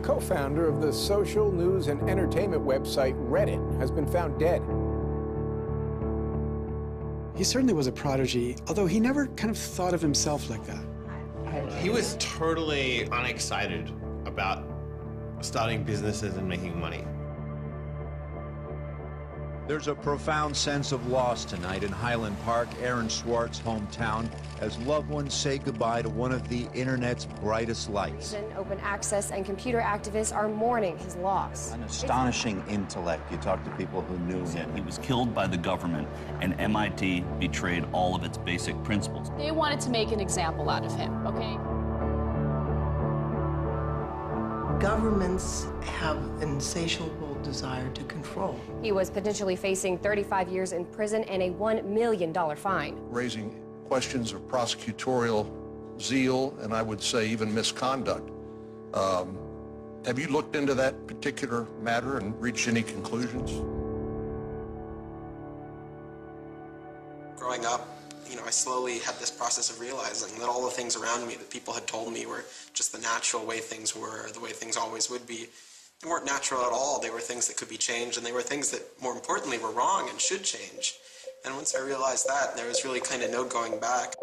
co-founder of the social news and entertainment website Reddit has been found dead. He certainly was a prodigy, although he never kind of thought of himself like that. He was totally unexcited about starting businesses and making money. There's a profound sense of loss tonight in Highland Park, Aaron Swartz's hometown, as loved ones say goodbye to one of the internet's brightest lights. Open access and computer activists are mourning his loss. An astonishing intellect. You talk to people who knew him. He was killed by the government, and MIT betrayed all of its basic principles. They wanted to make an example out of him, okay? Governments have an insatiable desire to control. He was potentially facing 35 years in prison and a $1 million fine. Raising questions of prosecutorial zeal, and I would say even misconduct. Have you looked into that particular matter and reached any conclusions? Growing up, I slowly had this process of realizing that all the things around me that people had told me were just the natural way things were, the way things always would be. They weren't natural at all. They were things that could be changed, and they were things that, more importantly, were wrong and should change. And once I realized that, there was really kind of no going back.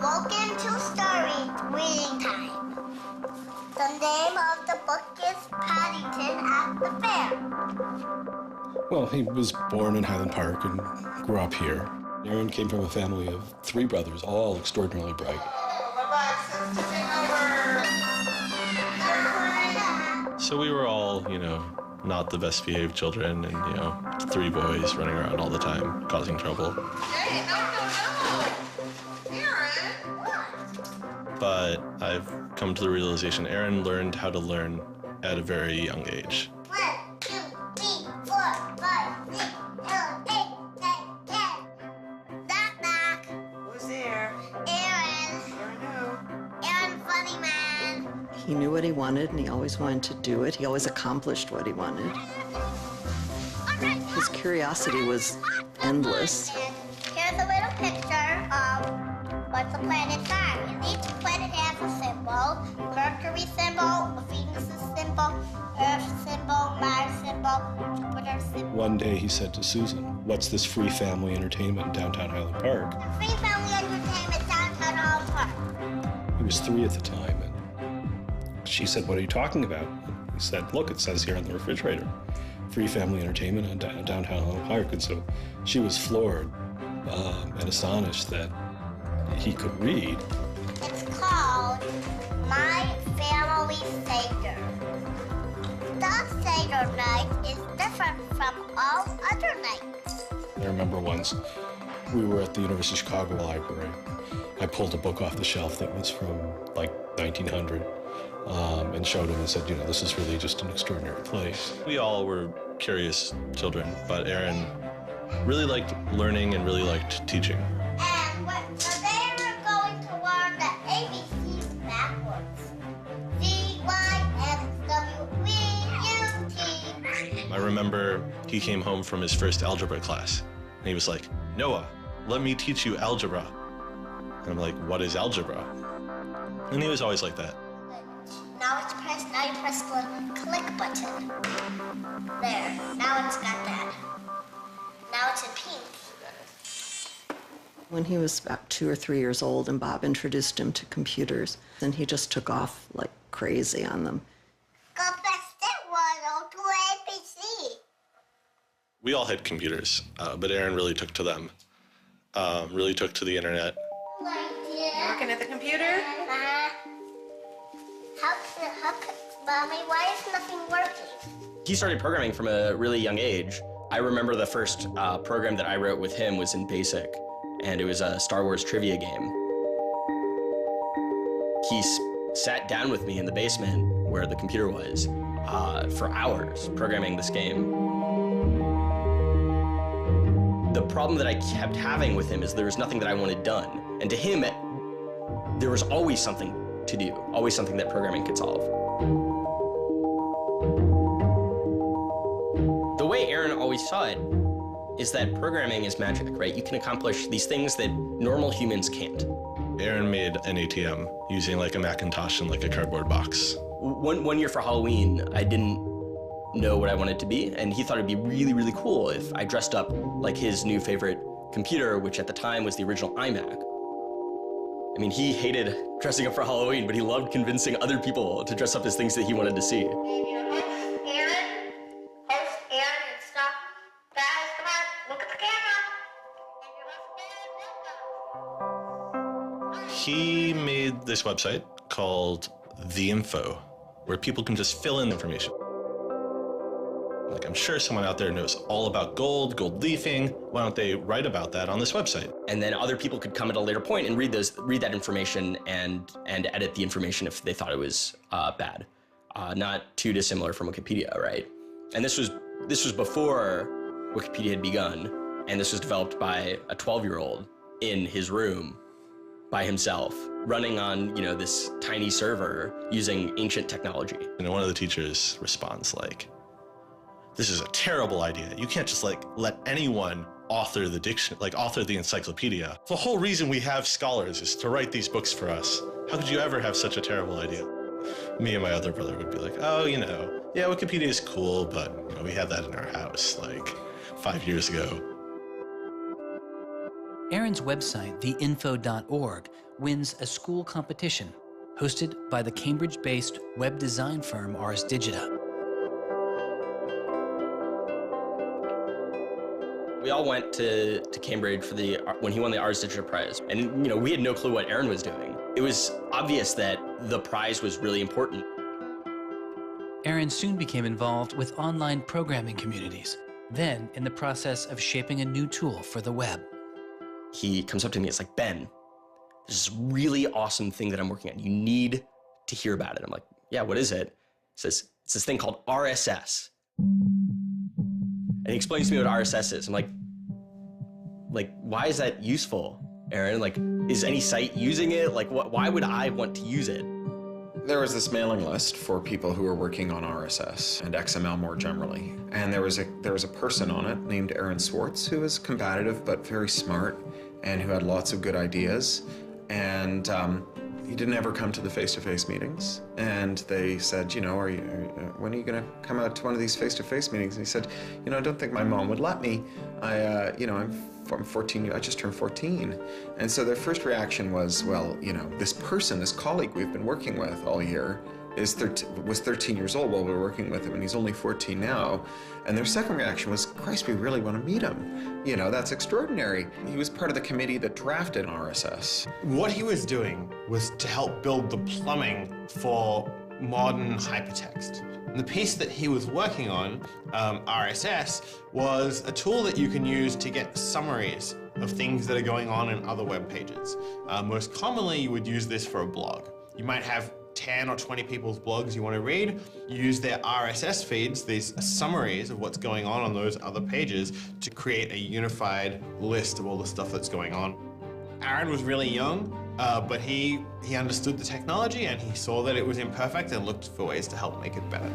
Welcome to Story Reading Time. The name of the book is Paddington at the Fair. Well, he was born in Highland Park and grew up here. Aaron came from a family of 3 brothers, all extraordinarily bright. So we were all, not the best behaved children and, 3 boys running around all the time, causing trouble. Hey, no. Aaron, what? But I've come to the realization Aaron learned how to learn at a very young age. 1, 2, 3, 4, 5, 6, 7, 8, 9, 10. Knock, knock. Who's there? Aaron. Aaron, funny man. He knew what he wanted, and he always wanted to do it. He always accomplished what he wanted. His curiosity was endless. Here's a little picture of what's the planet sign. And each planet has a symbol. Mercury symbol, Venus symbol, Earth symbol, Mars symbol, Jupiter symbol. One day he said to Susan, "What's this free family entertainment in downtown Highland Park?" Free family entertainment downtown Highland Park. He was 3 at the time, and she said, "What are you talking about?" He said, "Look, it says here on the refrigerator, free family entertainment in downtown Highland Park." And so she was floored and astonished that he could read. It's called My Family Seder. The Seder night is different from all other nights. I remember once we were at the University of Chicago Library. I pulled a book off the shelf that was from like 1900 and showed him and said, this is really just an extraordinary place. We all were curious children, but Aaron really liked learning and really liked teaching. And so they were going to learn the ABCs backwards. Z-Y-X-W-V-U-T. I remember he came home from his first algebra class, and he was like, "Noah, let me teach you algebra." And I'm like, "What is algebra?" And he was always like that. Now you press the click button. There, now it's got that. Now it's in pink. When he was about 2 or 3 years old, and Bob introduced him to computers, and he just took off like crazy on them. Go press that one to ABC. We all had computers, but Aaron really took to them, really took to the internet. Looking at the computer? Mommy, why is nothing working? He started programming from a really young age. I remember the first program that I wrote with him was in BASIC, and it was a Star Wars trivia game. He sat down with me in the basement where the computer was for hours programming this game. The problem that I kept having with him is there was nothing that I wanted done. And to him, there was always something to do, always something that programming could solve. The way Aaron always saw it is that programming is magic, right? You can accomplish these things that normal humans can't. Aaron made an ATM using like a Macintosh and like a cardboard box. One year for Halloween, I didn't know what I wanted to be, and he thought it'd be really, really cool if I dressed up like his new favorite computer, which at the time was the original iMac. I mean, he hated dressing up for Halloween, but he loved convincing other people to dress up as things that he wanted to see. He made this website called The Info, where people can just fill in information. Like, I'm sure someone out there knows all about gold leafing. Why don't they write about that on this website? And then other people could come at a later point and read that information and edit the information if they thought it was bad. Not too dissimilar from Wikipedia, right? And this was before Wikipedia had begun, and this was developed by a 12-year-old in his room by himself, running on, you know, this tiny server using ancient technology. And one of the teachers responds like, "This is a terrible idea. You can't just like let anyone author the encyclopedia. The whole reason we have scholars is to write these books for us. How could you ever have such a terrible idea?" Me and my other brother would be like, "Oh, you know, yeah, Wikipedia is cool, but you know, we had that in our house like 5 years ago." Aaron's website, theinfo.org, wins a school competition hosted by the Cambridge-based web design firm Ars Digita. We all went to Cambridge for when he won the Ars Digita Prize. And, you know, we had no clue what Aaron was doing. It was obvious that the prize was really important. Aaron soon became involved with online programming communities, then in the process of shaping a new tool for the web. He comes up to me, it's like, "Ben, there's this really awesome thing that I'm working on. You need to hear about it." I'm like, "Yeah, what is it?" He says, "It's this thing called RSS." And he explains to me what RSS is. I'm like, why is that useful, Aaron? Like, is any site using it? Like, why would I want to use it? There was this mailing list for people who were working on RSS and XML more generally. And there was a person on it named Aaron Swartz who was combative but very smart and who had lots of good ideas. And he didn't ever come to the face-to-face meetings. And they said, you know, when are you going to come out to one of these face-to-face meetings? And he said, you know, I don't think my mom would let me. I'm 14, I just turned 14. And so their first reaction was, well, you know, this colleague we've been working with all year was 13 years old while we were working with him, and he's only 14 now. And their second reaction was, Christ, we really want to meet him. You know, that's extraordinary. He was part of the committee that drafted RSS. What he was doing was to help build the plumbing for modern hypertext. And the piece that he was working on, RSS, was a tool that you can use to get summaries of things that are going on in other web pages. Most commonly, you would use this for a blog. You might have 10 or 20 people's blogs you want to read. You use their RSS feeds, these summaries of what's going on those other pages, to create a unified list of all the stuff that's going on. Aaron was really young, but he understood the technology and he saw that it was imperfect and looked for ways to help make it better.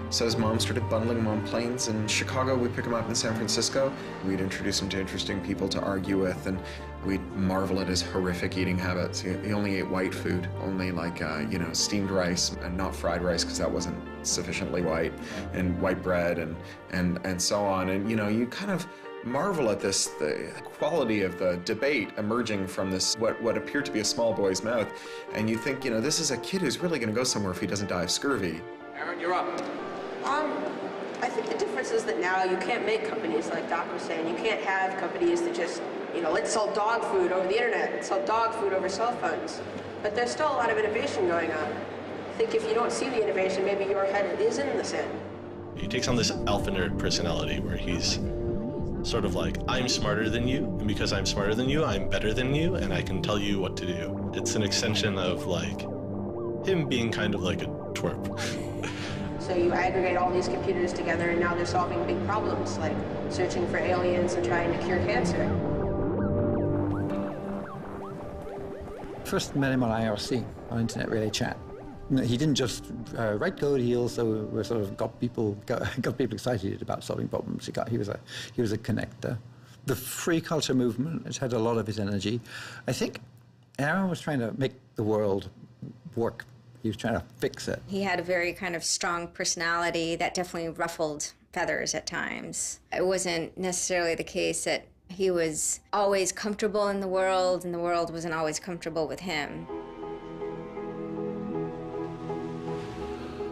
So his mom started bundling him on planes in Chicago. We'd pick him up in San Francisco. We'd introduce him to interesting people to argue with, and we'd marvel at his horrific eating habits. He only ate white food, only like, you know, steamed rice and not fried rice because that wasn't sufficiently white, and white bread and so on. And, you know, you kind of marvel at this, the quality of the debate emerging from this, what appeared to be a small boy's mouth. And you think, you know, this is a kid who's really going to go somewhere if he doesn't die of scurvy. Aaron, you're up. I think the difference is that now you can't make companies like Doc was saying. You can't have companies that just, you know, let's sell dog food over the internet, let's sell dog food over cell phones. But there's still a lot of innovation going on. I think if you don't see the innovation, maybe your head is in the sand. He takes on this alpha nerd personality where he's sort of like, I'm smarter than you, and because I'm smarter than you, I'm better than you, and I can tell you what to do. It's an extension of like him being kind of like a twerp. So you aggregate all these computers together and now they're solving big problems like searching for aliens and trying to cure cancer. First met him on IRC, on Internet Relay Chat. He didn't just write code. He also sort of got people excited about solving problems. He was a connector. The free culture movement has had a lot of his energy. I think Aaron was trying to make the world work. He was trying to fix it. He had a very kind of strong personality that definitely ruffled feathers at times. It wasn't necessarily the case that he was always comfortable in the world, and the world wasn't always comfortable with him.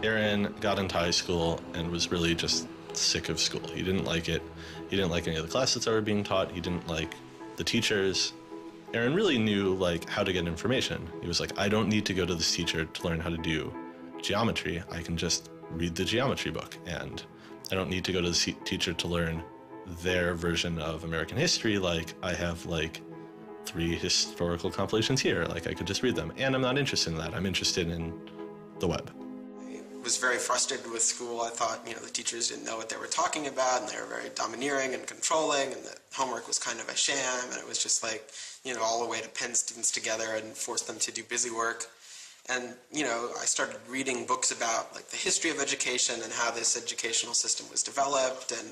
Aaron got into high school and was really just sick of school. He didn't like it. He didn't like any of the classes that were being taught. He didn't like the teachers. Aaron really knew like how to get information. He was like, I don't need to go to this teacher to learn how to do geometry. I can just read the geometry book, and I don't need to go to the teacher to learn their version of American history. Like, I have like 3 historical compilations here. Like, I could just read them, and I'm not interested in that. I'm interested in the web. I was very frustrated with school. I thought, the teachers didn't know what they were talking about, and they were very domineering and controlling, and the homework was kind of a sham, and it was just like, all the way to pin students together and force them to do busy work. And, I started reading books about like the history of education and how this educational system was developed, and,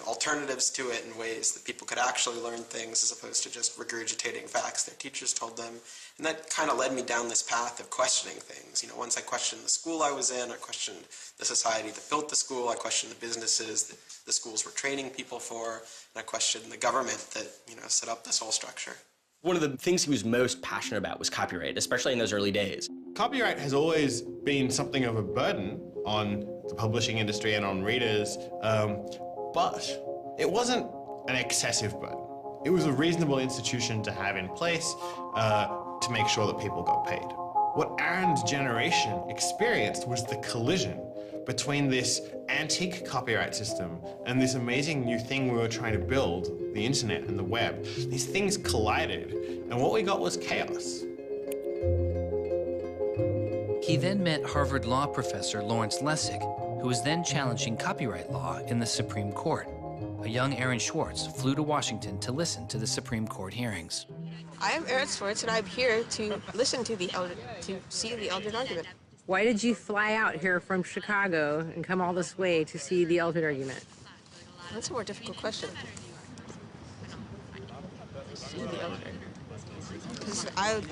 alternatives to it in ways that people could actually learn things as opposed to just regurgitating facts their teachers told them. And that kind of led me down this path of questioning things. Once I questioned the school I was in, I questioned the society that built the school, I questioned the businesses that the schools were training people for, and I questioned the government that, set up this whole structure. One of the things he was most passionate about was copyright, especially in those early days. Copyright has always been something of a burden on the publishing industry and on readers, but it wasn't an excessive burden. It was a reasonable institution to have in place to make sure that people got paid. What Aaron's generation experienced was the collision between this antique copyright system and this amazing new thing we were trying to build, the internet and the web. These things collided, and what we got was chaos. He then met Harvard law professor Lawrence Lessig, who was then challenging copyright law in the Supreme Court. A young Aaron Swartz flew to Washington to listen to the Supreme Court hearings. I am Aaron Swartz, and I'm here to listen to see the Eldred argument. Why did you fly out here from Chicago and come all this way to see the Eldred argument? That's a more difficult question. See the Eldred. Because I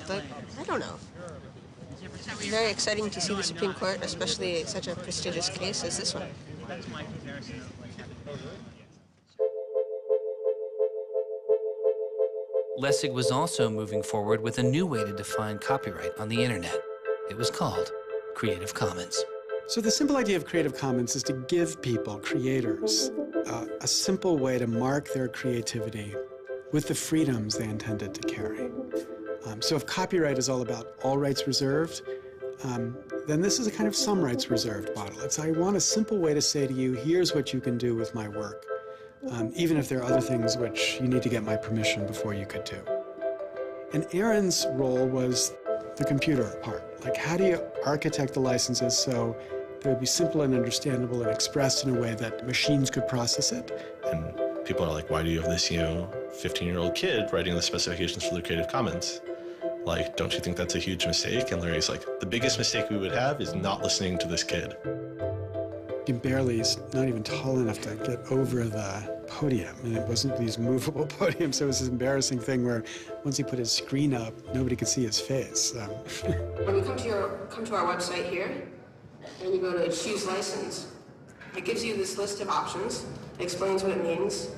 don't know. It's very exciting to see the Supreme Court, especially such a prestigious case as this one. Lessig was also moving forward with a new way to define copyright on the internet. It was called Creative Commons. So the simple idea of Creative Commons is to give people, creators, a simple way to mark their creativity with the freedoms they intended to carry. So if copyright is all about all rights reserved, then this is a kind of some rights reserved model. It's, I want a simple way to say to you, here's what you can do with my work, even if there are other things which you need to get my permission before you could do. And Aaron's role was the computer part. Like, how do you architect the licenses so they would be simple and understandable and expressed in a way that machines could process it? And people are like, why do you have this, 15-year-old kid writing the specifications for the Creative Commons? Like, don't you think that's a huge mistake? And Larry's like, the biggest mistake we would have is not listening to this kid. He barely, he's not even tall enough to get over the podium. And it wasn't these movable podiums, so it was this embarrassing thing where once he put his screen up, nobody could see his face. When you come to our website here, and you go to choose license, it gives you this list of options, it explains what it means,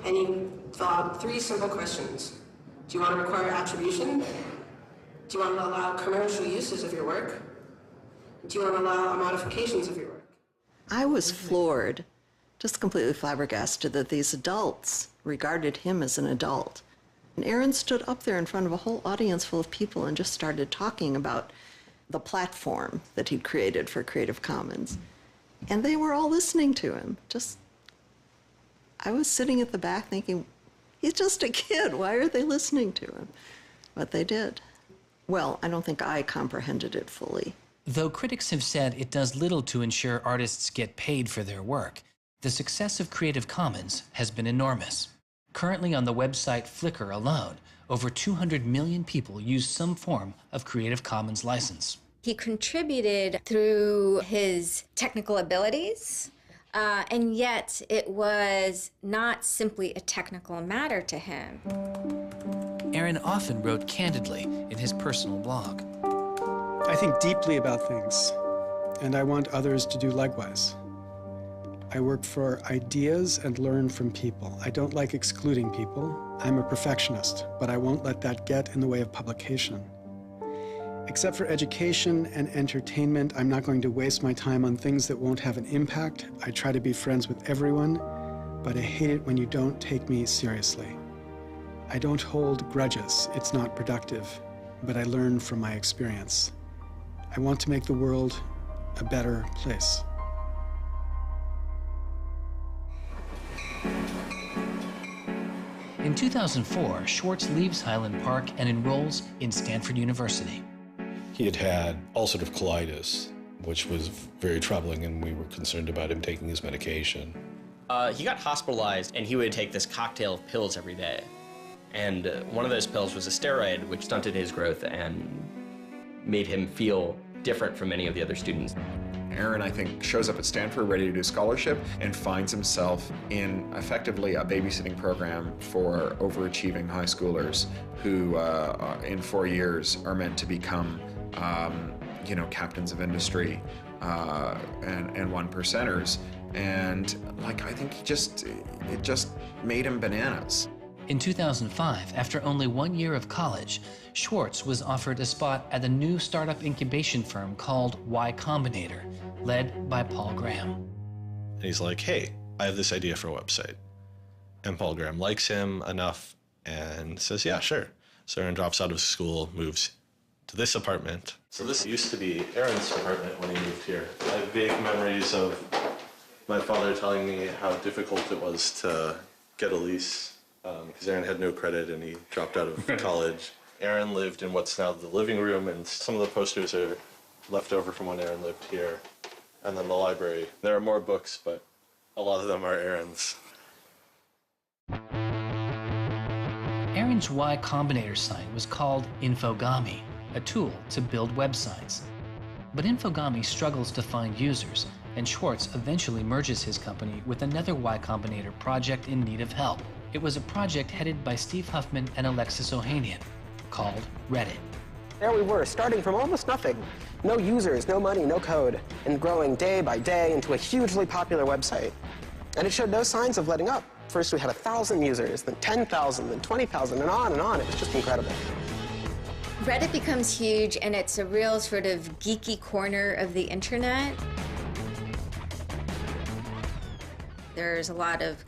and you fill out 3 simple questions. Do you want to require attribution? Do you want to allow commercial uses of your work? Do you want to allow modifications of your work? I was floored, just completely flabbergasted that these adults regarded him as an adult. And Aaron stood up there in front of a whole audience full of people and just started talking about the platform that he'd created for Creative Commons. And they were all listening to him. I was sitting at the back thinking, he's just a kid. Why are they listening to him? But they did. Well, I don't think I comprehended it fully. Though critics have said it does little to ensure artists get paid for their work, the success of Creative Commons has been enormous. Currently on the website Flickr alone, over 200 million people use some form of Creative Commons license. He contributed through his technical abilities, and yet it was not simply a technical matter to him. Aaron often wrote candidly in his personal blog. I think deeply about things, and I want others to do likewise. I work for ideas and learn from people. I don't like excluding people. I'm a perfectionist, but I won't let that get in the way of publication. Except for education and entertainment, I'm not going to waste my time on things that won't have an impact. I try to be friends with everyone, but I hate it when you don't take me seriously. I don't hold grudges. It's not productive, but I learn from my experience. I want to make the world a better place. In 2004, Schwartz leaves Highland Park and enrolls in Stanford University. He had had ulcerative colitis, which was very troubling, and we were concerned about him taking his medication. He got hospitalized, and he would take this cocktail of pills every day. And one of those pills was a steroid, which stunted his growth and made him feel different from many of the other students. Aaron, I think, shows up at Stanford ready to do scholarship and finds himself in effectively a babysitting program for overachieving high schoolers who, in 4 years, are meant to become, you know, captains of industry and one percenters. And like, I think it just made him bananas. In 2005, after only 1 year of college, Schwartz was offered a spot at a new startup incubation firm called Y Combinator, led by Paul Graham. And he's like, hey, I have this idea for a website. And Paul Graham likes him enough and says, yeah, sure. So Aaron drops out of school, moves to this apartment. So this used to be Aaron's apartment when he moved here. I have vague memories of my father telling me how difficult it was to get a lease because Aaron had no credit and he dropped out of college. Aaron lived in what's now the living room, and some of the posters are left over from when Aaron lived here. And then the library. There are more books, but a lot of them are Aaron's. Aaron's Y Combinator site was called Infogami, a tool to build websites. But Infogami struggles to find users, and Schwartz eventually merges his company with another Y Combinator project in need of help. It was a project headed by Steve Huffman and Alexis Ohanian, called Reddit. There we were, starting from almost nothing. No users, no money, no code, and growing day by day into a hugely popular website. And it showed no signs of letting up. First we had 1,000 users, then 10,000, then 20,000, and on and on. It was just incredible. Reddit becomes huge, and it's a real sort of geeky corner of the internet. There's a lot of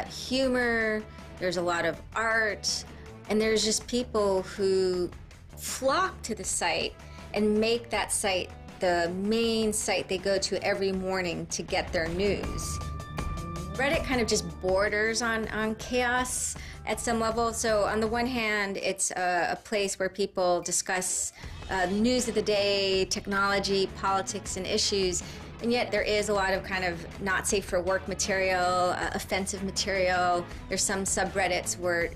humor, there's a lot of art, and there's just people who flock to the site and make that site the main site they go to every morning to get their news. Reddit kind of just borders on chaos at some level. So on the one hand, it's a place where people discuss news of the day, technology, politics, and issues. And yet there is a lot of kind of not safe for work material, offensive material. There's some subreddits where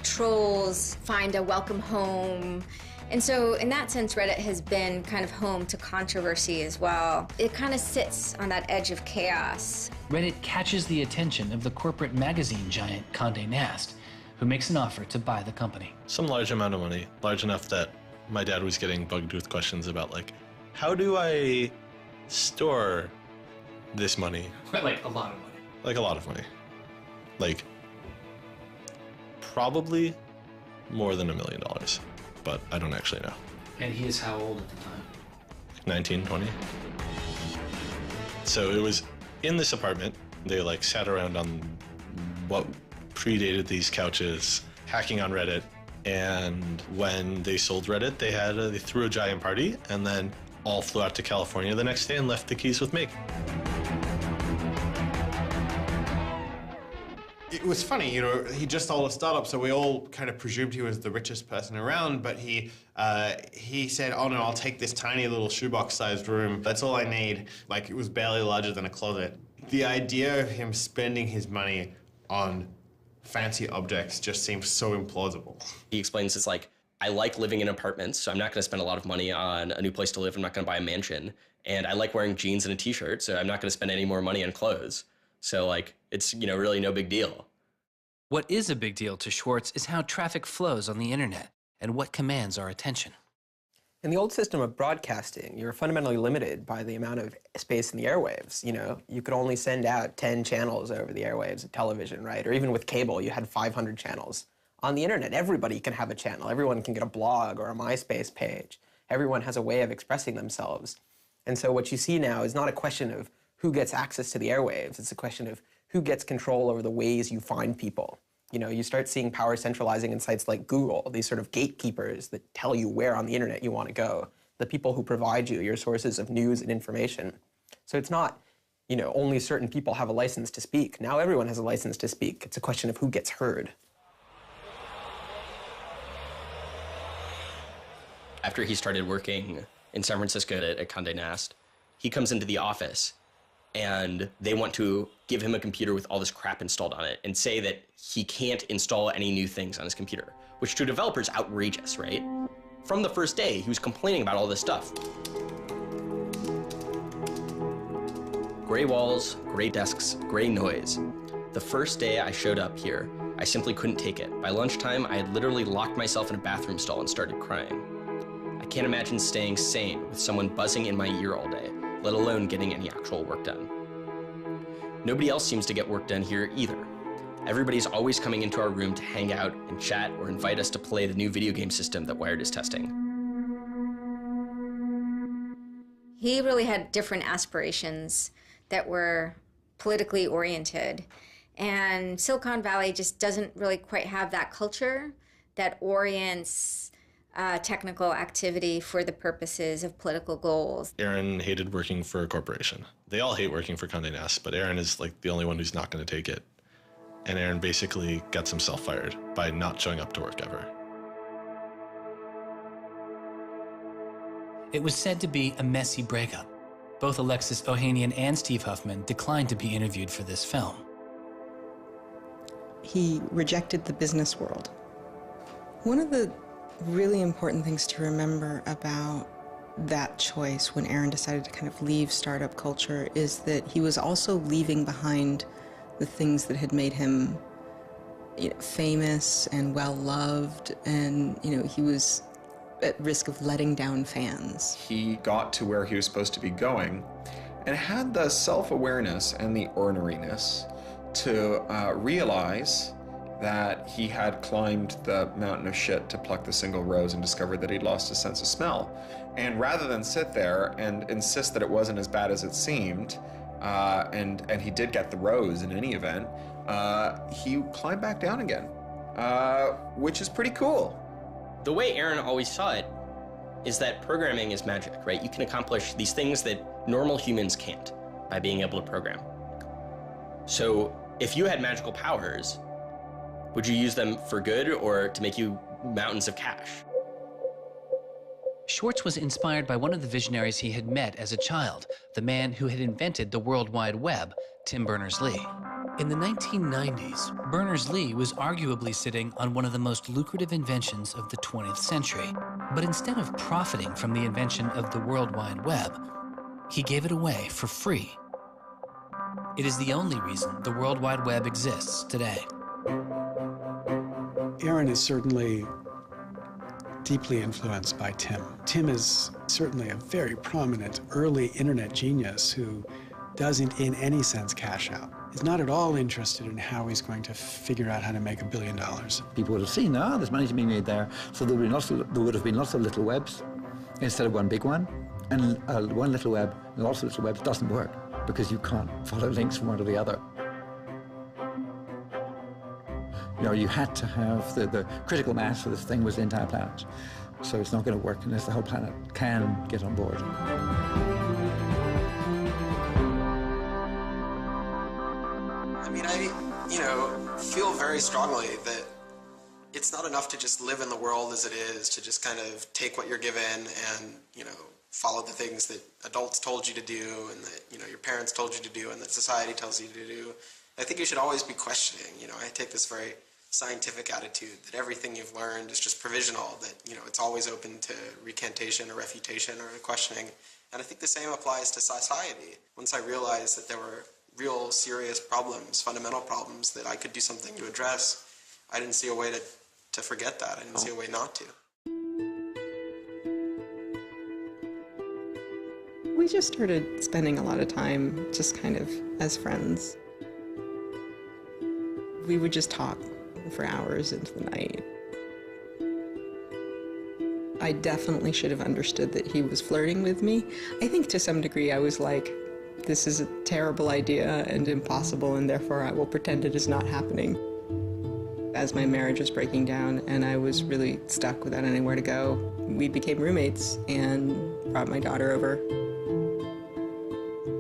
trolls find a welcome home. And so in that sense, Reddit has been kind of home to controversy as well. It kind of sits on that edge of chaos. Reddit catches the attention of the corporate magazine giant Condé Nast, who makes an offer to buy the company. Some large amount of money, large enough that my dad was getting bugged with questions about, like, how do I store this money? Like a lot of money. Like a lot of money. Like, probably more than $1 million, but I don't actually know. And he is how old at the time? 19, 20. So it was in this apartment. They like sat around on what predated these couches, hacking on Reddit. And when they sold Reddit, they threw a giant party and then all flew out to California the next day and left the keys with me. It was funny, you know, he just sold a startup, so we all kind of presumed he was the richest person around, but he said, oh no, I'll take this tiny little shoebox-sized room. That's all I need. Like, it was barely larger than a closet. The idea of him spending his money on fancy objects just seems so implausible. He explains it's like, I like living in apartments, so I'm not going to spend a lot of money on a new place to live. I'm not going to buy a mansion. And I like wearing jeans and a t-shirt, so I'm not going to spend any more money on clothes. So like, it's, you know, really no big deal. What is a big deal to Schwartz is how traffic flows on the internet and what commands our attention. In the old system of broadcasting, you were fundamentally limited by the amount of space in the airwaves. You know, you could only send out 10 channels over the airwaves of television, right? Or even with cable, you had 500 channels. On the internet, everybody can have a channel. Everyone can get a blog or a MySpace page. Everyone has a way of expressing themselves. And so what you see now is not a question of who gets access to the airwaves. It's a question of who gets control over the ways you find people. You know, you start seeing power centralizing in sites like Google, these sort of gatekeepers that tell you where on the internet you want to go, the people who provide you your sources of news and information. So it's not, you know, only certain people have a license to speak. Now everyone has a license to speak. It's a question of who gets heard. After he started working in San Francisco at Condé Nast, he comes into the office and they want to give him a computer with all this crap installed on it and say that he can't install any new things on his computer, which to a developer is outrageous, right? From the first day, he was complaining about all this stuff. Gray walls, gray desks, gray noise. The first day I showed up here, I simply couldn't take it. By lunchtime, I had literally locked myself in a bathroom stall and started crying. I can't imagine staying sane with someone buzzing in my ear all day, let alone getting any actual work done. Nobody else seems to get work done here either. Everybody's always coming into our room to hang out and chat or invite us to play the new video game system that Wired is testing. He really had different aspirations that were politically oriented. And Silicon Valley just doesn't really quite have that culture that orients technical activity for the purposes of political goals. Aaron hated working for a corporation. They all hate working for Condé Nast, but Aaron is like the only one who's not going to take it. And Aaron basically gets himself fired by not showing up to work ever. It was said to be a messy breakup. Both Alexis Ohanian and Steve Huffman declined to be interviewed for this film. He rejected the business world. One of the really important things to remember about that choice when Aaron decided to kind of leave startup culture is that he was also leaving behind the things that had made him, you know, famous and well-loved, and, you know, he was at risk of letting down fans. He got to where he was supposed to be going and had the self-awareness and the orneriness to realize that he had climbed the mountain of shit to pluck the single rose and discovered that he'd lost his sense of smell. And rather than sit there and insist that it wasn't as bad as it seemed, and he did get the rose in any event, he climbed back down again, which is pretty cool. The way Aaron always saw it is that programming is magic, right? You can accomplish these things that normal humans can't by being able to program. So if you had magical powers, would you use them for good or to make you mountains of cash? Schwartz was inspired by one of the visionaries he had met as a child, the man who had invented the World Wide Web, Tim Berners-Lee. In the 1990s, Berners-Lee was arguably sitting on one of the most lucrative inventions of the 20th century. But instead of profiting from the invention of the World Wide Web, he gave it away for free. It is the only reason the World Wide Web exists today. Aaron is certainly deeply influenced by Tim. Tim is certainly a very prominent early internet genius who doesn't in any sense cash out. He's not at all interested in how he's going to figure out how to make $1 billion. People would have seen, there's money to be made there, so there would have been lots of little webs instead of one big one. And one little web and lots of little webs doesn't work because you can't follow links from one to the other. You know, you had to have the critical mass of this thing was the entire planet. So it's not going to work unless the whole planet can get on board. I mean, I feel very strongly that it's not enough to just live in the world as it is, to just kind of take what you're given and, follow the things that adults told you to do and that, your parents told you to do and that society tells you to do. I think you should always be questioning. I take this very scientific attitude that everything you've learned is just provisional, that, you know, it's always open to recantation or refutation or questioning. And I think the same applies to society. Once I realized that there were real serious problems, fundamental problems that I could do something to address, I didn't see a way to forget that. I didn't see a way not to. We just started spending a lot of time just kind of as friends. We would just talk for hours into the night. I definitely should have understood that he was flirting with me. I think to some degree I was like, this is a terrible idea and impossible, and therefore I will pretend it is not happening. As my marriage was breaking down and I was really stuck without anywhere to go, we became roommates and brought my daughter over.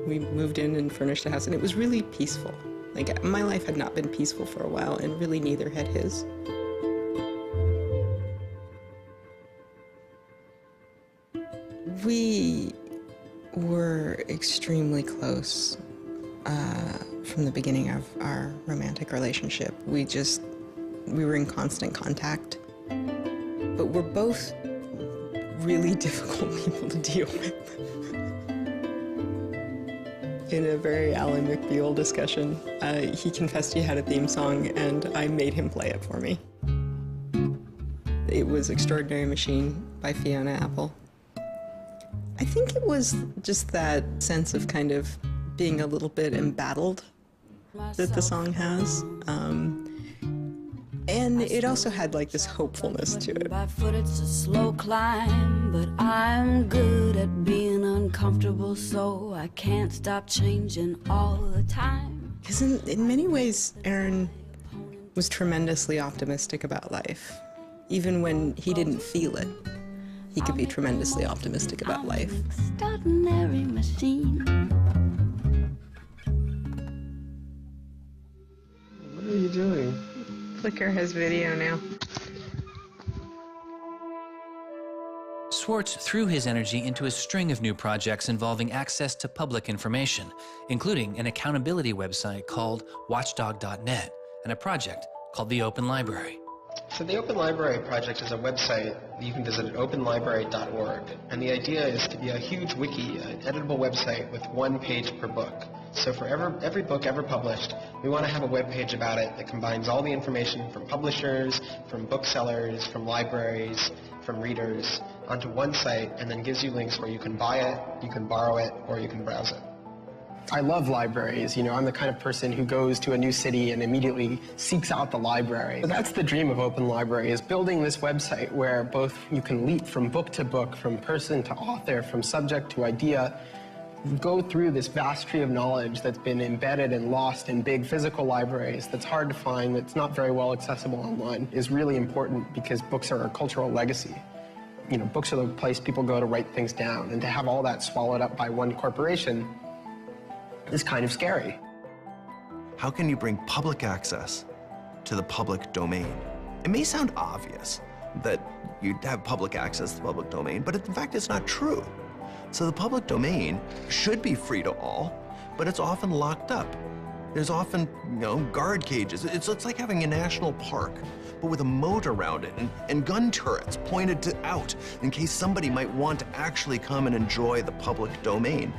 We moved in and furnished a house, and it was really peaceful. Like, my life had not been peaceful for a while, and really neither had his. We were extremely close from the beginning of our romantic relationship. We were in constant contact. But we're both really difficult people to deal with. In a very Alan McBeal discussion, he confessed he had a theme song, and I made him play it for me. It was Extraordinary Machine by Fiona Apple. I think it was just that sense of kind of being a little bit embattled that the song has. And it also had like this hopefulness to it. By foot it's a slow climb, but I'm good at being uncomfortable, so I can't stop changing all the time. Because in many ways, Aaron was tremendously optimistic about life. Even when he didn't feel it, he could be tremendously optimistic about life. Extraordinary machine. What are you doing? Flickr has video now. Swartz threw his energy into a string of new projects involving access to public information, including an accountability website called watchdog.net and a project called the Open Library. So the Open Library project is a website that you can visit at openlibrary.org. And the idea is to be a huge wiki, an editable website with one page per book. So for every book ever published, we want to have a web page about it that combines all the information from publishers, from booksellers, from libraries, from readers onto one site, and then gives you links where you can buy it, you can borrow it, or you can browse it. I love libraries. You know, I'm the kind of person who goes to a new city and immediately seeks out the library. So that's the dream of Open Library, is building this website where both you can leap from book to book, from person to author, from subject to idea, go through this vast tree of knowledge that's been embedded and lost in big physical libraries that's hard to find, that's not very well accessible online, is really important because books are a cultural legacy. You know, books are the place people go to write things down, and to have all that swallowed up by one corporation is kind of scary. How can you bring public access to the public domain? It may sound obvious that you'd have public access to the public domain, but in fact, it's not true. So the public domain should be free to all, but it's often locked up. There's often, guard cages. It's like having a national park, but with a moat around it and gun turrets pointed out in case somebody might want to actually come and enjoy the public domain.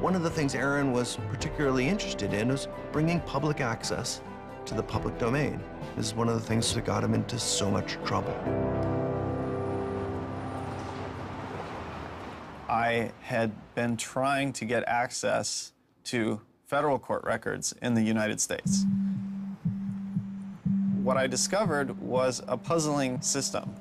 One of the things Aaron was particularly interested in was bringing public access to the public domain. This is one of the things that got him into so much trouble. I had been trying to get access to federal court records in the United States. What I discovered was a puzzling system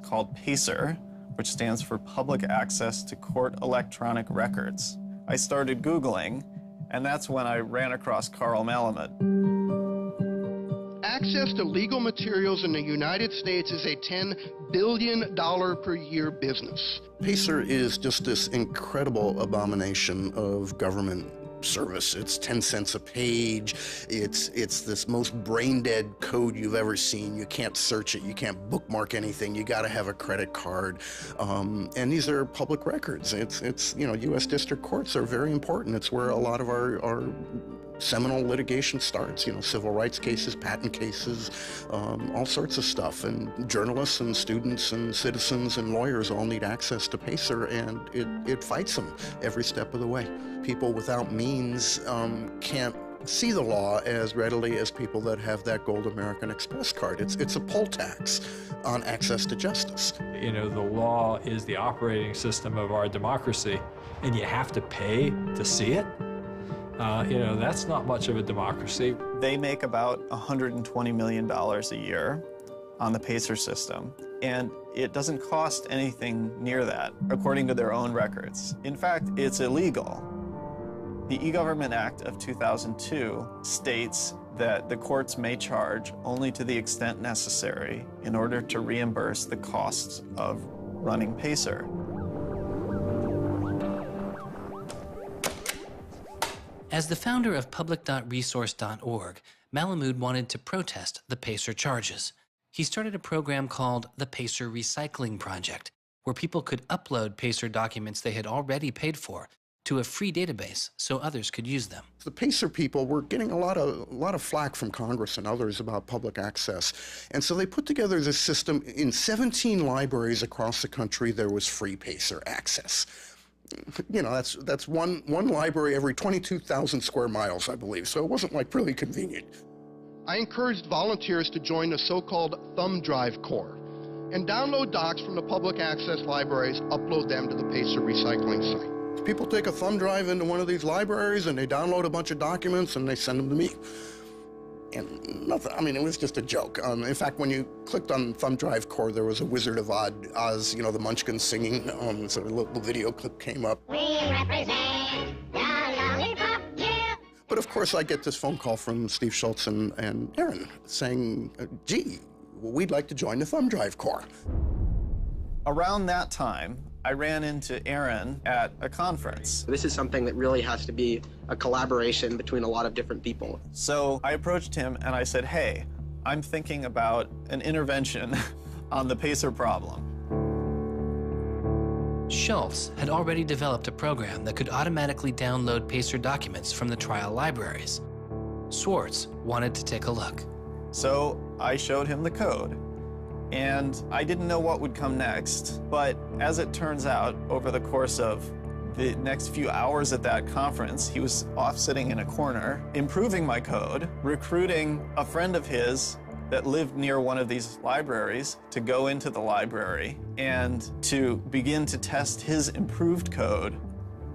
called PACER, which stands for Public Access to Court Electronic Records. I started Googling, and that's when I ran across Carl Malamud. Access to legal materials in the United States is a $10 billion per year business. PACER is just this incredible abomination of government service. It's 10 cents a page. It's this most brain-dead code you've ever seen. You can't search it. You can't bookmark anything. You got to have a credit card. And these are public records. It's U.S. district courts are very important. It's where a lot of our seminal litigation starts, you know, civil rights cases, patent cases, all sorts of stuff. And journalists and students and citizens and lawyers all need access to PACER, and it fights them every step of the way. People without means can't see the law as readily as people that have that gold American Express card. It's a poll tax on access to justice. You know, the law is the operating system of our democracy, and you have to pay to see it. You know, that's not much of a democracy. They make about $120 million a year on the PACER system, and it doesn't cost anything near that, according to their own records. In fact, it's illegal. The E-Government Act of 2002 states that the courts may charge only to the extent necessary in order to reimburse the costs of running PACER. As the founder of public.resource.org, Malamud wanted to protest the PACER charges. He started a program called the PACER Recycling Project, where people could upload PACER documents they had already paid for to a free database so others could use them. The PACER people were getting a lot of flack from Congress and others about public access. And so they put together this system. In 17 libraries across the country, there was free PACER access. You know, that's one library every 22,000 square miles, I believe. So it wasn't like really convenient. I encouraged volunteers to join the so-called thumb drive corps and download docs from the public access libraries, upload them to the PACER recycling site. People take a thumb drive into one of these libraries and they download a bunch of documents and they send them to me. And nothing, I mean, it was just a joke. In fact, when you clicked on Thumb Drive Core, there was a Wizard of Oz, you know, the Munchkins singing, so a little video clip came up. We represent the lollipop, yeah. But of course, I get this phone call from Steve Schultz and Aaron saying, gee, we'd like to join the Thumb Drive Corps. Around that time, I ran into Aaron at a conference. This is something that really has to be a collaboration between a lot of different people. So I approached him and I said, hey, I'm thinking about an intervention on the PACER problem. Schultz had already developed a program that could automatically download PACER documents from the trial libraries. Swartz wanted to take a look. So I showed him the code. And I didn't know what would come next, but as it turns out, over the course of the next few hours at that conference, he was off sitting in a corner, improving my code, recruiting a friend of his that lived near one of these libraries to go into the library and to begin to test his improved code,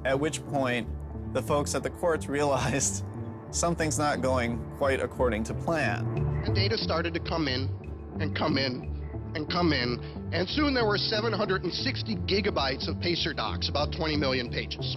at which point the folks at the courts realized something's not going quite according to plan. And data started to come in and come in and come in, and soon there were 760 gigabytes of PACER docs, about 20 million pages.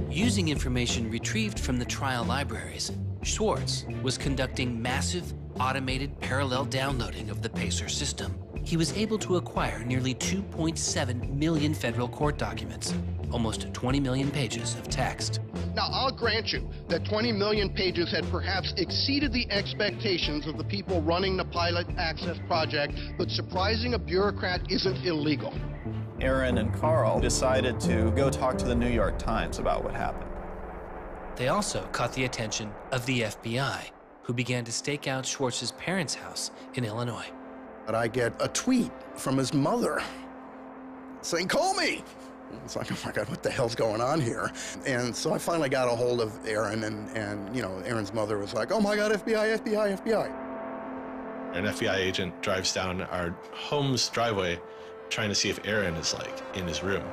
Using information retrieved from the trial libraries, Swartz was conducting massive, automated parallel downloading of the PACER system. He was able to acquire nearly 2.7 million federal court documents, almost 20 million pages of text. Now, I'll grant you that 20 million pages had perhaps exceeded the expectations of the people running the pilot access project, but surprising a bureaucrat isn't illegal. Aaron and Carl decided to go talk to the New York Times about what happened. They also caught the attention of the FBI, who began to stake out Schwartz's parents' house in Illinois. But I get a tweet from his mother saying, call me. It's like, oh my God, what the hell's going on here? And so I finally got a hold of Aaron, and you know, Aaron's mother was like, oh my God, FBI, FBI, FBI. An FBI agent drives down our home's driveway trying to see if Aaron is like in his room.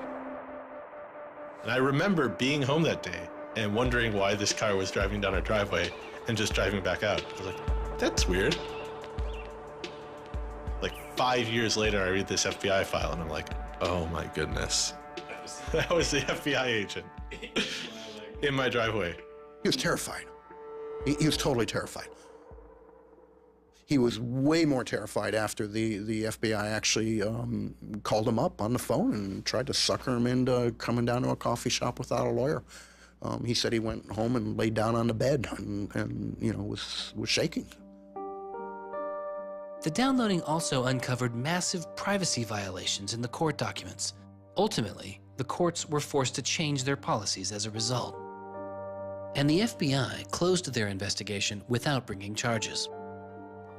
And I remember being home that day and wondering why this car was driving down our driveway and just driving back out. I was like, that's weird. Like 5 years later, I read this FBI file and I'm like, oh my goodness. That was the FBI agent in my driveway. He was terrified. He was totally terrified. He was way more terrified after the FBI actually called him up on the phone and tried to sucker him into coming down to a coffee shop without a lawyer. He said he went home and laid down on the bed and you know, was shaking. The downloading also uncovered massive privacy violations in the court documents. Ultimately, the courts were forced to change their policies as a result. And the FBI closed their investigation without bringing charges.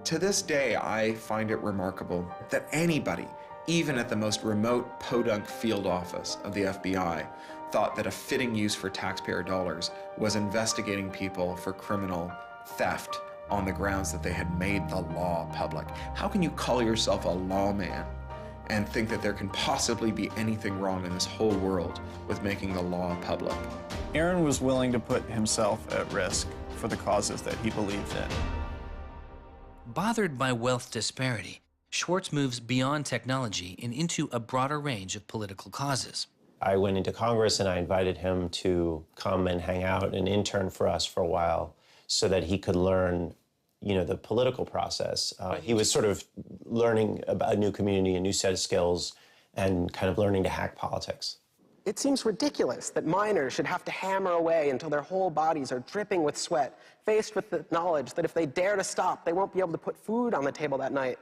To this day, I find it remarkable that anybody, even at the most remote podunk field office of the FBI, thought that a fitting use for taxpayer dollars was investigating people for criminal theft on the grounds that they had made the law public. How can you call yourself a lawman and think that there can possibly be anything wrong in this whole world with making the law public? Aaron was willing to put himself at risk for the causes that he believed in. Bothered by wealth disparity, Schwartz moves beyond technology and into a broader range of political causes. I went into Congress and I invited him to come and hang out and intern for us for a while so that he could learn, the political process. He was sort of learning about a new community, a new set of skills, and kind of learning to hack politics. It seems ridiculous that miners should have to hammer away until their whole bodies are dripping with sweat, faced with the knowledge that if they dare to stop, they won't be able to put food on the table that night,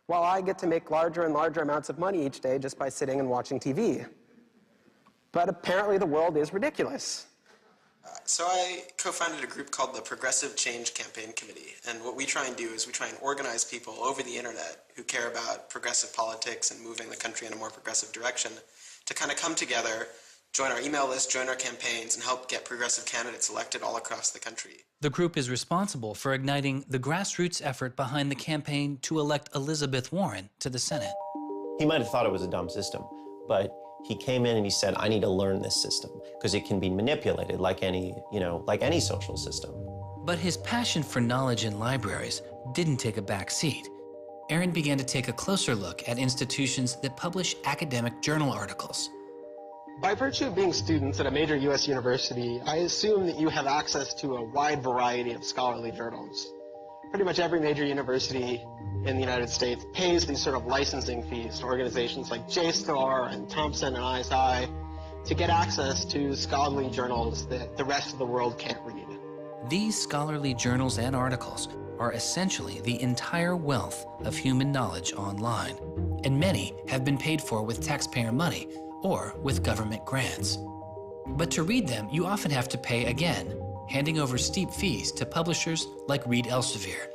while I get to make larger and larger amounts of money each day just by sitting and watching TV. But apparently the world is ridiculous. So I co-founded a group called the Progressive Change Campaign Committee, and what we try and do is we try and organize people over the internet who care about progressive politics and moving the country in a more progressive direction to kind of come together, join our email list, join our campaigns, and help get progressive candidates elected all across the country. The group is responsible for igniting the grassroots effort behind the campaign to elect Elizabeth Warren to the Senate. He might have thought it was a dumb system, but he came in and he said, I need to learn this system because it can be manipulated like any social system. But his passion for knowledge in libraries didn't take a back seat. Aaron began to take a closer look at institutions that publish academic journal articles. By virtue of being students at a major U.S. university, I assume that you have access to a wide variety of scholarly journals. Pretty much every major university in the United States pays these sort of licensing fees to organizations like JSTOR and Thomson and ISI to get access to scholarly journals that the rest of the world can't read. These scholarly journals and articles are essentially the entire wealth of human knowledge online, and many have been paid for with taxpayer money or with government grants. But to read them, you often have to pay again, handing over steep fees to publishers like Reed Elsevier.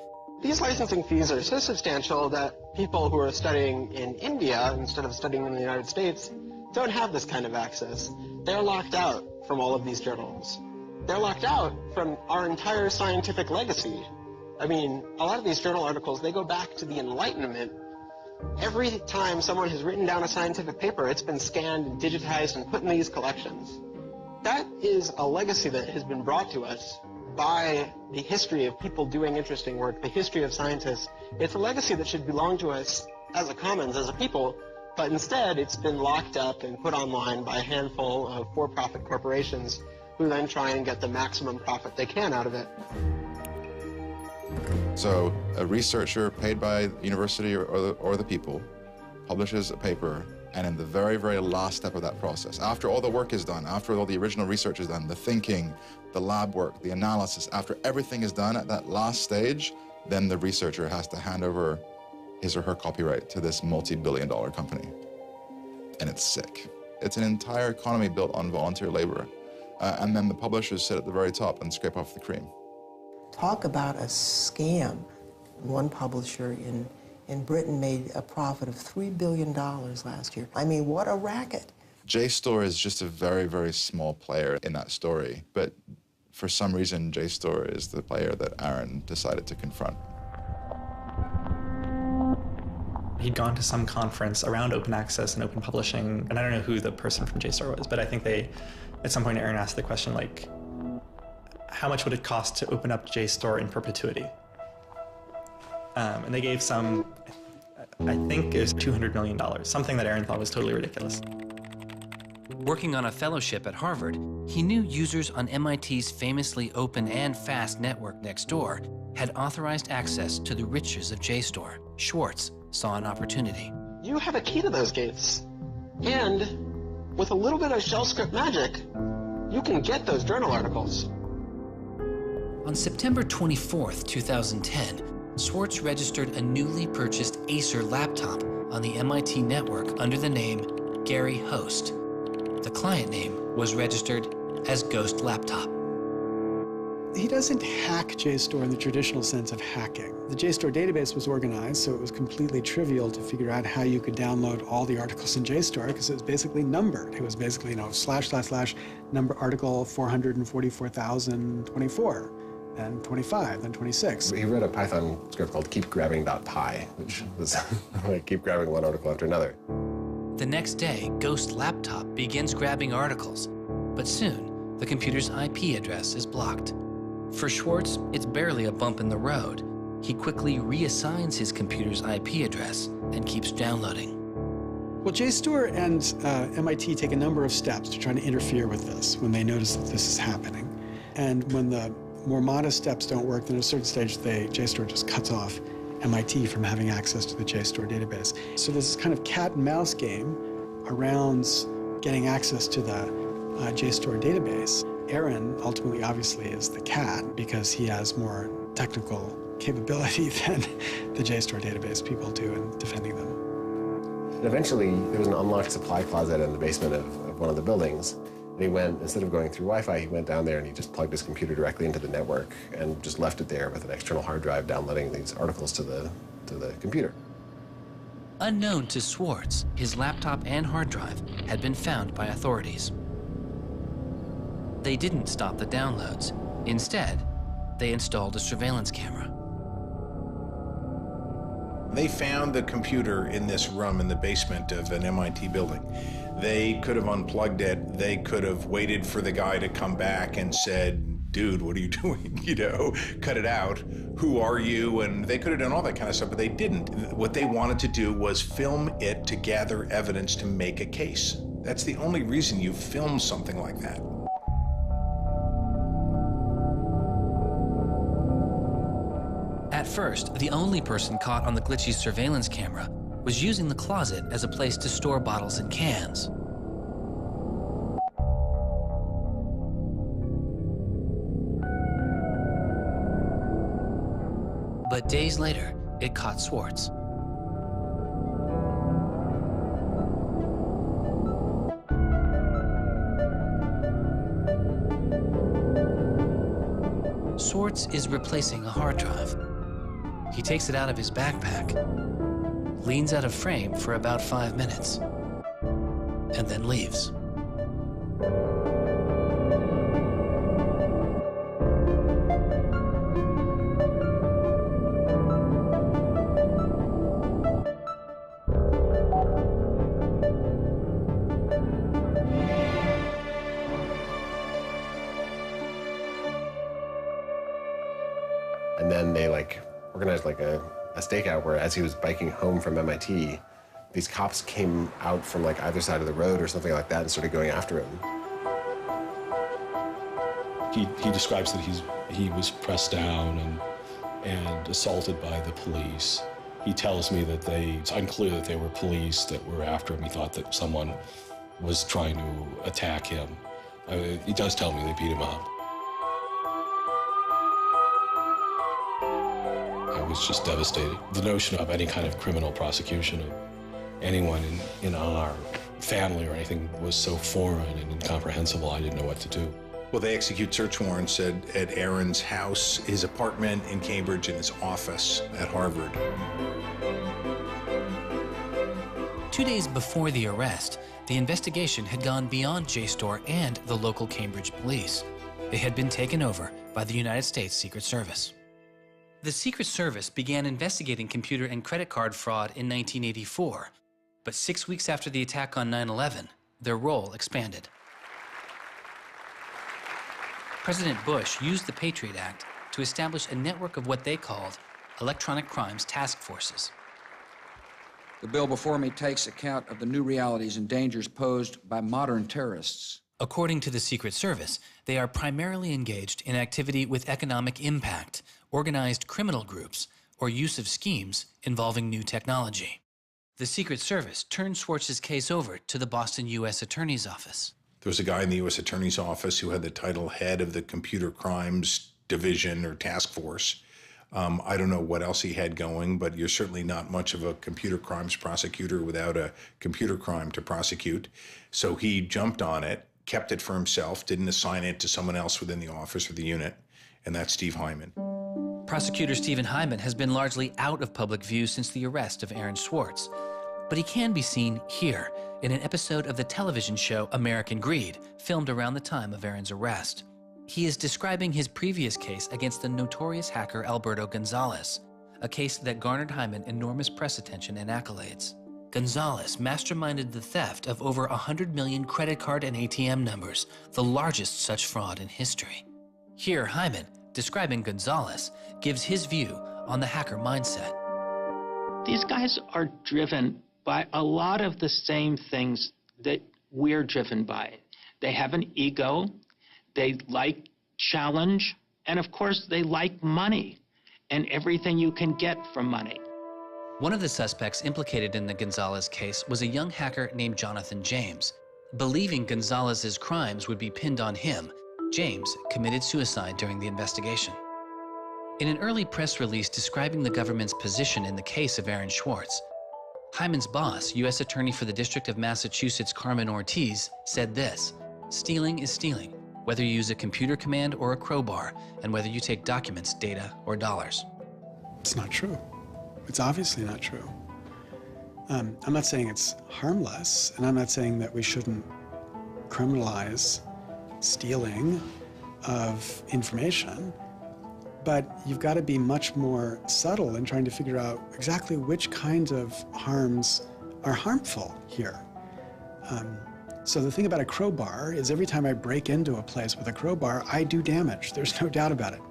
These licensing fees are so substantial that people who are studying in India instead of studying in the United States don't have this kind of access. They're locked out from all of these journals. They're locked out from our entire scientific legacy. I mean, a lot of these journal articles, they go back to the Enlightenment. Every time someone has written down a scientific paper, it's been scanned and digitized and put in these collections. That is a legacy that has been brought to us by the history of people doing interesting work, the history of scientists. It's a legacy that should belong to us as a commons, as a people, but instead it's been locked up and put online by a handful of for-profit corporations who then try and get the maximum profit they can out of it. So a researcher paid by the university or the people publishes a paper, and in the very, very last step of that process, after all the work is done, after all the original research is done, the thinking, the lab work, the analysis, after everything is done at that last stage, then the researcher has to hand over his or her copyright to this multi-billion-dollar company. And it's sick. It's an entire economy built on volunteer labor. And then the publishers sit at the very top and scrape off the cream. Talk about a scam. One publisher in Britain made a profit of $3 billion last year. I mean, what a racket. JSTOR is just a very, very small player in that story, but for some reason, JSTOR is the player that Aaron decided to confront. He'd gone to some conference around open access and open publishing, and I don't know who the person from JSTOR was, but I think at some point Aaron asked the question, like, how much would it cost to open up JSTOR in perpetuity? And they gave some, I think it was $200 million, something that Aaron thought was totally ridiculous. Working on a fellowship at Harvard, he knew users on MIT's famously open and fast network Nextdoor had authorized access to the riches of JSTOR. Schwartz saw an opportunity. You have a key to those gates. And with a little bit of shell script magic, you can get those journal articles. On September 24th, 2010, Schwartz registered a newly purchased Acer laptop on the MIT network under the name Gary Host. The client name was registered as Ghost Laptop. He doesn't hack JSTOR in the traditional sense of hacking. The JSTOR database was organized, so it was completely trivial to figure out how you could download all the articles in JSTOR, because it was basically numbered. It was basically, / number article 444,024, then 25, then 26. He wrote a Python script called keepgrabbing.py, which was like keep grabbing one article after another. The next day, Ghost Laptop begins grabbing articles, but soon, the computer's IP address is blocked. For Schwartz, it's barely a bump in the road. He quickly reassigns his computer's IP address and keeps downloading. Well, JSTOR and MIT take a number of steps to try to interfere with this when they notice that this is happening. And when the more modest steps don't work, then at a certain stage, JSTOR just cuts off MIT from having access to the JSTOR database. So there's this kind of cat and mouse game around getting access to the JSTOR database. Aaron ultimately, obviously, is the cat because he has more technical capability than the JSTOR database people do in defending them. And eventually, there was an unlocked supply closet in the basement of one of the buildings. And he went, instead of going through Wi-Fi, he went down there and he just plugged his computer directly into the network and just left it there with an external hard drive downloading these articles to the computer. Unknown to Schwartz, his laptop and hard drive had been found by authorities. They didn't stop the downloads. Instead, they installed a surveillance camera. They found the computer in this room in the basement of an MIT building. They could have unplugged it. They could have waited for the guy to come back and said, dude, what are you doing? You know, cut it out. Who are you? And they could have done all that kind of stuff, but they didn't. What they wanted to do was film it to gather evidence to make a case. That's the only reason you film something like that. At first, the only person caught on the glitchy surveillance camera was using the closet as a place to store bottles and cans. But days later, it caught Schwartz. Schwartz is replacing a hard drive. He takes it out of his backpack, leans out of frame for about 5 minutes, and then leaves. And then they organized a stakeout where, as he was biking home from MIT, these cops came out from either side of the road or something like that and started going after him. He describes that he was pressed down and assaulted by the police. He tells me that it's unclear that they were police that were after him. He thought that someone was trying to attack him. He does tell me they beat him up. I was just devastated. The notion of any kind of criminal prosecution of anyone in our family or anything was so foreign and incomprehensible, I didn't know what to do. Well, they execute search warrants at Aaron's house, his apartment in Cambridge, and his office at Harvard. 2 days before the arrest, the investigation had gone beyond JSTOR and the local Cambridge police. They had been taken over by the United States Secret Service. The Secret Service began investigating computer and credit card fraud in 1984, but 6 weeks after the attack on 9/11, their role expanded. President Bush used the Patriot Act to establish a network of what they called electronic crimes task forces. The bill before me takes account of the new realities and dangers posed by modern terrorists. According to the Secret Service, they are primarily engaged in activity with economic impact, organized criminal groups, or use of schemes involving new technology. The Secret Service turned Schwartz's case over to the Boston U.S. Attorney's Office. There was a guy in the U.S. Attorney's Office who had the title head of the Computer Crimes Division or Task Force. I don't know what else he had going, but you're certainly not much of a computer crimes prosecutor without a computer crime to prosecute. So he jumped on it, kept it for himself, didn't assign it to someone else within the office or the unit, and that's Steve Hyman. Prosecutor Stephen Hyman has been largely out of public view since the arrest of Aaron Swartz, but he can be seen here in an episode of the television show American Greed, filmed around the time of Aaron's arrest. He is describing his previous case against the notorious hacker Alberto Gonzalez, a case that garnered Hyman enormous press attention and accolades. Gonzalez masterminded the theft of over 100 million credit card and ATM numbers, the largest such fraud in history. Here, Hyman, describing Gonzalez, gives his view on the hacker mindset. These guys are driven by a lot of the same things that we're driven by. They have an ego, they like challenge, and of course they like money and everything you can get from money. One of the suspects implicated in the Gonzalez case was a young hacker named Jonathan James. Believing Gonzalez's crimes would be pinned on him, James committed suicide during the investigation. In an early press release describing the government's position in the case of Aaron Swartz, Hyman's boss, U.S. Attorney for the District of Massachusetts Carmen Ortiz, said this: "Stealing is stealing, whether you use a computer command or a crowbar, and whether you take documents, data, or dollars." It's not true. It's obviously not true. I'm not saying it's harmless, and I'm not saying that we shouldn't criminalize stealing of information, but you've got to be much more subtle in trying to figure out exactly which kinds of harms are harmful here. So the thing about a crowbar is every time I break into a place with a crowbar, I do damage. There's no doubt about it.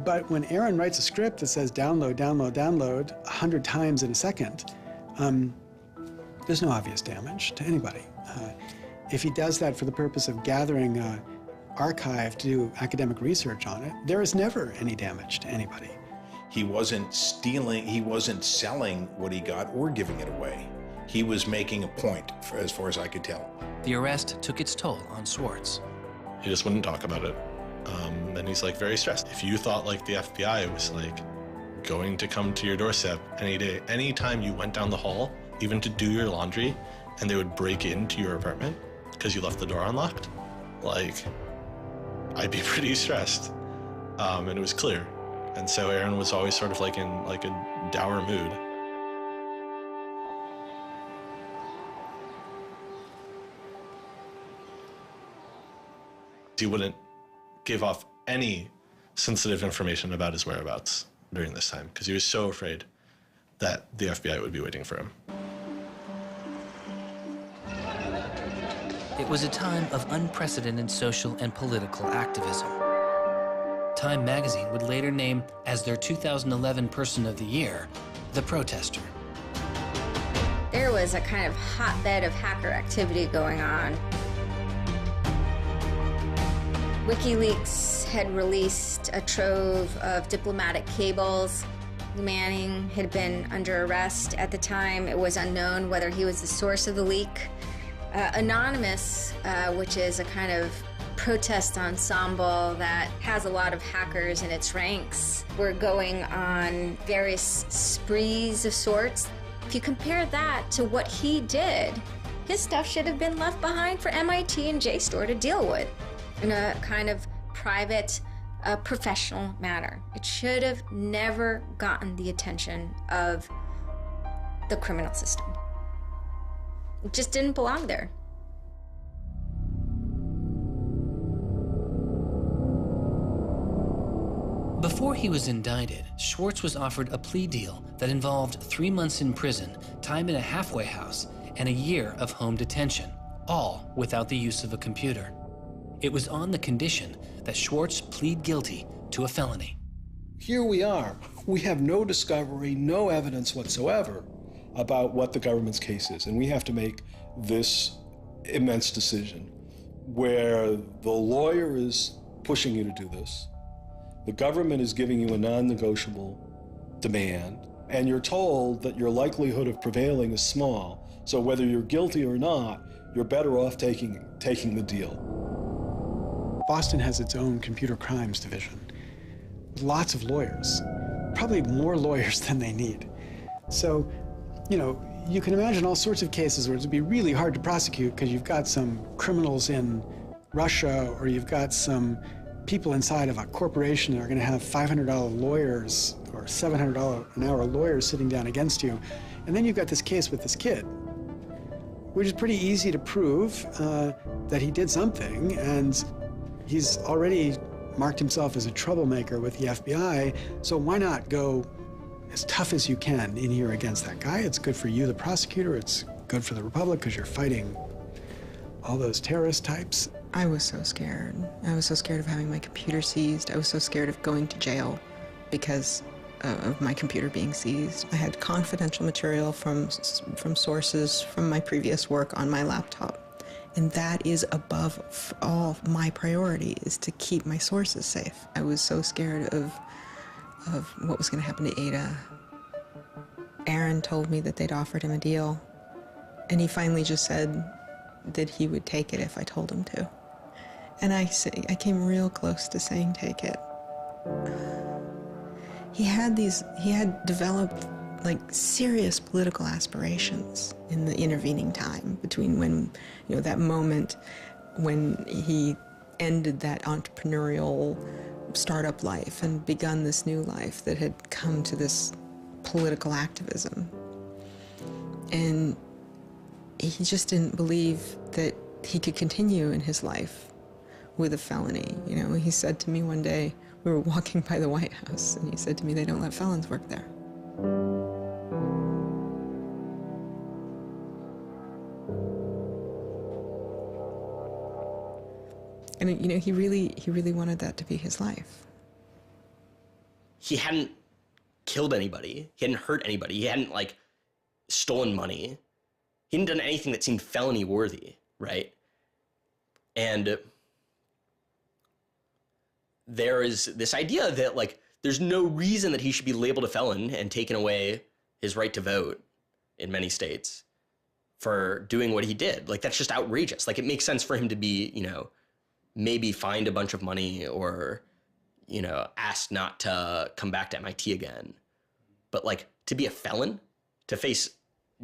But when Aaron writes a script that says download, download, download 100 times in a second, there's no obvious damage to anybody. If he does that for the purpose of gathering an archive to do academic research on it, there is never any damage to anybody. He wasn't stealing, he wasn't selling what he got or giving it away. He was making a point, as far as I could tell. The arrest took its toll on Swartz. He just wouldn't talk about it. And he's like very stressed. If you thought like the FBI was like going to come to your doorstep any day, anytime you went down the hall, even to do your laundry, and they would break into your apartment because you left the door unlocked, like, I'd be pretty stressed. And it was clear. And so Aaron was always sort of like in like a dour mood. He wouldn't give off any sensitive information about his whereabouts during this time because he was so afraid that the FBI would be waiting for him. It was a time of unprecedented social and political activism. Time magazine would later name as their 2011 Person of the Year, the protester. There was a kind of hotbed of hacker activity going on. WikiLeaks had released a trove of diplomatic cables. Manning had been under arrest at the time. It was unknown whether he was the source of the leak. Anonymous, which is a kind of protest ensemble that has a lot of hackers in its ranks, were going on various sprees of sorts. If you compare that to what he did, his stuff should have been left behind for MIT and JSTOR to deal with in a kind of private, professional manner. It should have never gotten the attention of the criminal system. It just didn't belong there. Before he was indicted, Swartz was offered a plea deal that involved 3 months in prison, time in a halfway house, and a year of home detention, all without the use of a computer. It was on the condition that Swartz plead guilty to a felony. Here we are. We have no discovery, no evidence whatsoever about what the government's case is, and we have to make this immense decision where the lawyer is pushing you to do this, the government is giving you a non-negotiable demand, and you're told that your likelihood of prevailing is small, so whether you're guilty or not, you're better off taking the deal. Boston has its own computer crimes division with lots of lawyers, probably more lawyers than they need. So, you know, you can imagine all sorts of cases where it would be really hard to prosecute because you've got some criminals in Russia or you've got some people inside of a corporation are going to have $500 lawyers or $700 an hour lawyers sitting down against you. And then you've got this case with this kid, which is pretty easy to prove that he did something, and he's already marked himself as a troublemaker with the FBI, so why not go as tough as you can in here against that guy? It's good for you, the prosecutor. It's good for the Republic because you're fighting all those terrorist types. I was so scared. I was so scared of having my computer seized. I was so scared of going to jail because of my computer being seized. I had confidential material from sources from my previous work on my laptop. And that is above all my priority, is to keep my sources safe. I was so scared of what was going to happen to Ada. Aaron told me that they'd offered him a deal, and he finally just said that he would take it if I told him to. And I came real close to saying take it. He had developed like serious political aspirations in the intervening time between when, that moment when he ended that entrepreneurial startup life and begun this new life that had come to this political activism. And he just didn't believe that he could continue in his life with a felony. He said to me one day, we were walking by the White House, and he said to me, they don't let felons work there. And he really wanted that to be his life. He hadn't killed anybody. He hadn't hurt anybody. He hadn't stolen money. He hadn't done anything that seemed felony worthy, right? And there is this idea that there's no reason that he should be labeled a felon and taken away his right to vote in many states for doing what he did. That's just outrageous. It makes sense for him to be, maybe fined a bunch of money or, asked not to come back to MIT again. But to be a felon, to face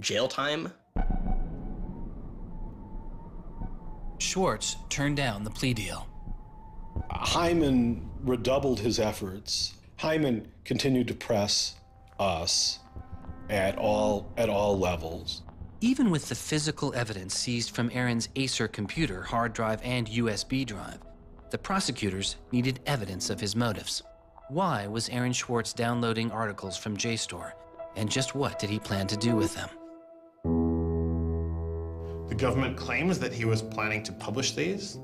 jail time. Schwartz turned down the plea deal. Hyman redoubled his efforts. Hyman continued to press us at all levels. Even with the physical evidence seized from Aaron's Acer computer, hard drive, and USB drive, the prosecutors needed evidence of his motives. Why was Aaron Schwartz downloading articles from JSTOR, and just what did he plan to do with them? The government claims that he was planning to publish these.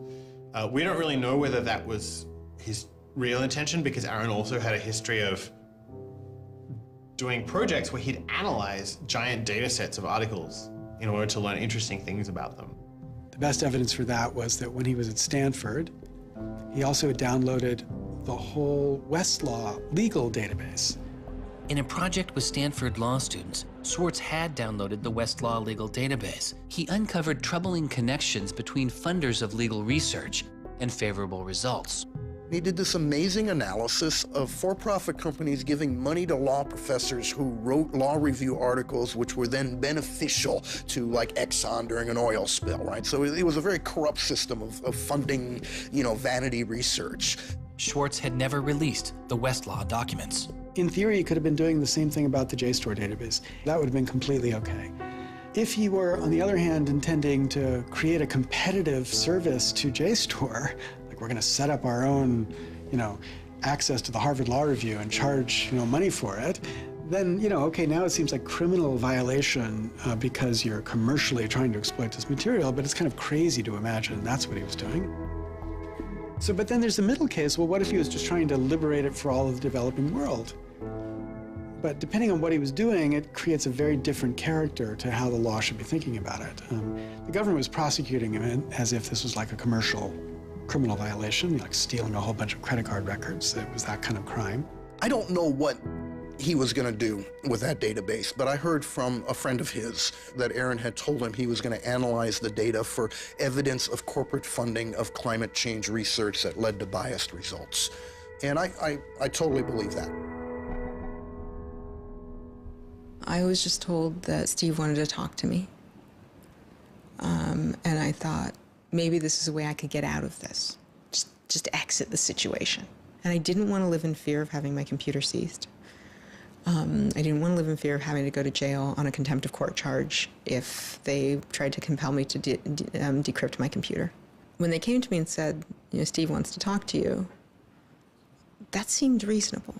We don't really know whether that was his real intention, because Aaron also had a history of doing projects where he'd analyze giant data sets of articles in order to learn interesting things about them. The best evidence for that was that when he was at Stanford, he also downloaded the whole Westlaw legal database. In a project with Stanford law students, Schwartz had downloaded the Westlaw legal database. He uncovered troubling connections between funders of legal research and favorable results. He did this amazing analysis of for-profit companies giving money to law professors who wrote law review articles which were then beneficial to Exxon during an oil spill, right? So it was a very corrupt system of funding, vanity research. Schwartz had never released the Westlaw documents. In theory, he could have been doing the same thing about the JSTOR database. That would have been completely okay. If he were, on the other hand, intending to create a competitive service to JSTOR, we're going to set up our own, access to the Harvard Law Review and charge, money for it, then, okay, now it seems like criminal violation because you're commercially trying to exploit this material, but it's kind of crazy to imagine that's what he was doing. So, but then there's the middle case. Well, what if he was just trying to liberate it for all of the developing world? But depending on what he was doing, it creates a very different character to how the law should be thinking about it. The government was prosecuting him as if this was like a commercial criminal violation, like stealing a whole bunch of credit card records. It was that kind of crime. I don't know what he was going to do with that database, but I heard from a friend of his that Aaron had told him he was going to analyze the data for evidence of corporate funding of climate change research that led to biased results. And I totally believe that. I was just told that Steve wanted to talk to me. And I thought, maybe this is a way I could get out of this. Just just exit the situation. And I didn't want to live in fear of having my computer seized. I didn't want to live in fear of having to go to jail on a contempt of court charge if they tried to compel me to decrypt my computer. When they came to me and said, Steve wants to talk to you, that seemed reasonable.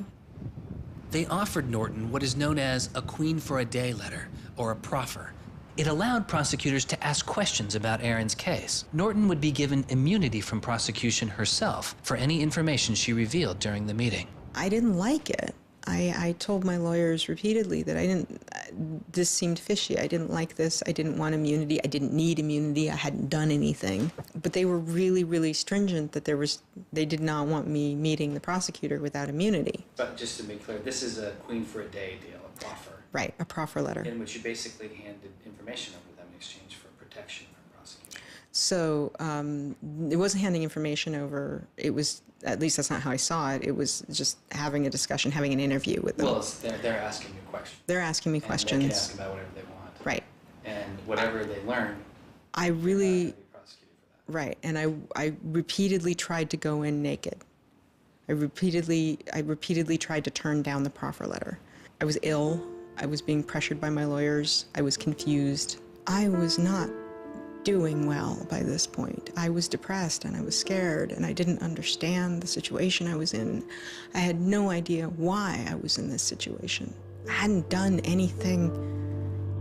They offered Norton what is known as a Queen for a Day letter, or a proffer. It allowed prosecutors to ask questions about Aaron's case. Norton would be given immunity from prosecution herself for any information she revealed during the meeting. I didn't like it. I told my lawyers repeatedly that this seemed fishy. I didn't like this. I didn't want immunity. I didn't need immunity. I hadn't done anything. But they were really, really stringent that they did not want me meeting the prosecutor without immunity. But just to be clear, this is a Queen for a Day deal, a proffer. Right, a proffer letter. In which you basically handed information over to them in exchange for protection from prosecution. So it wasn't handing information over. It was, at least that's not how I saw it. It was just having a discussion, having an interview with them. Well, they're asking you questions. They're asking me questions. They can ask about whatever they want. Right. And whatever they learn, I really, right, and I repeatedly tried to go in naked. I repeatedly tried to turn down the proffer letter. I was ill. I was being pressured by my lawyers. I was confused. I was not doing well by this point. I was depressed and I was scared and I didn't understand the situation I was in. I had no idea why I was in this situation. I hadn't done anything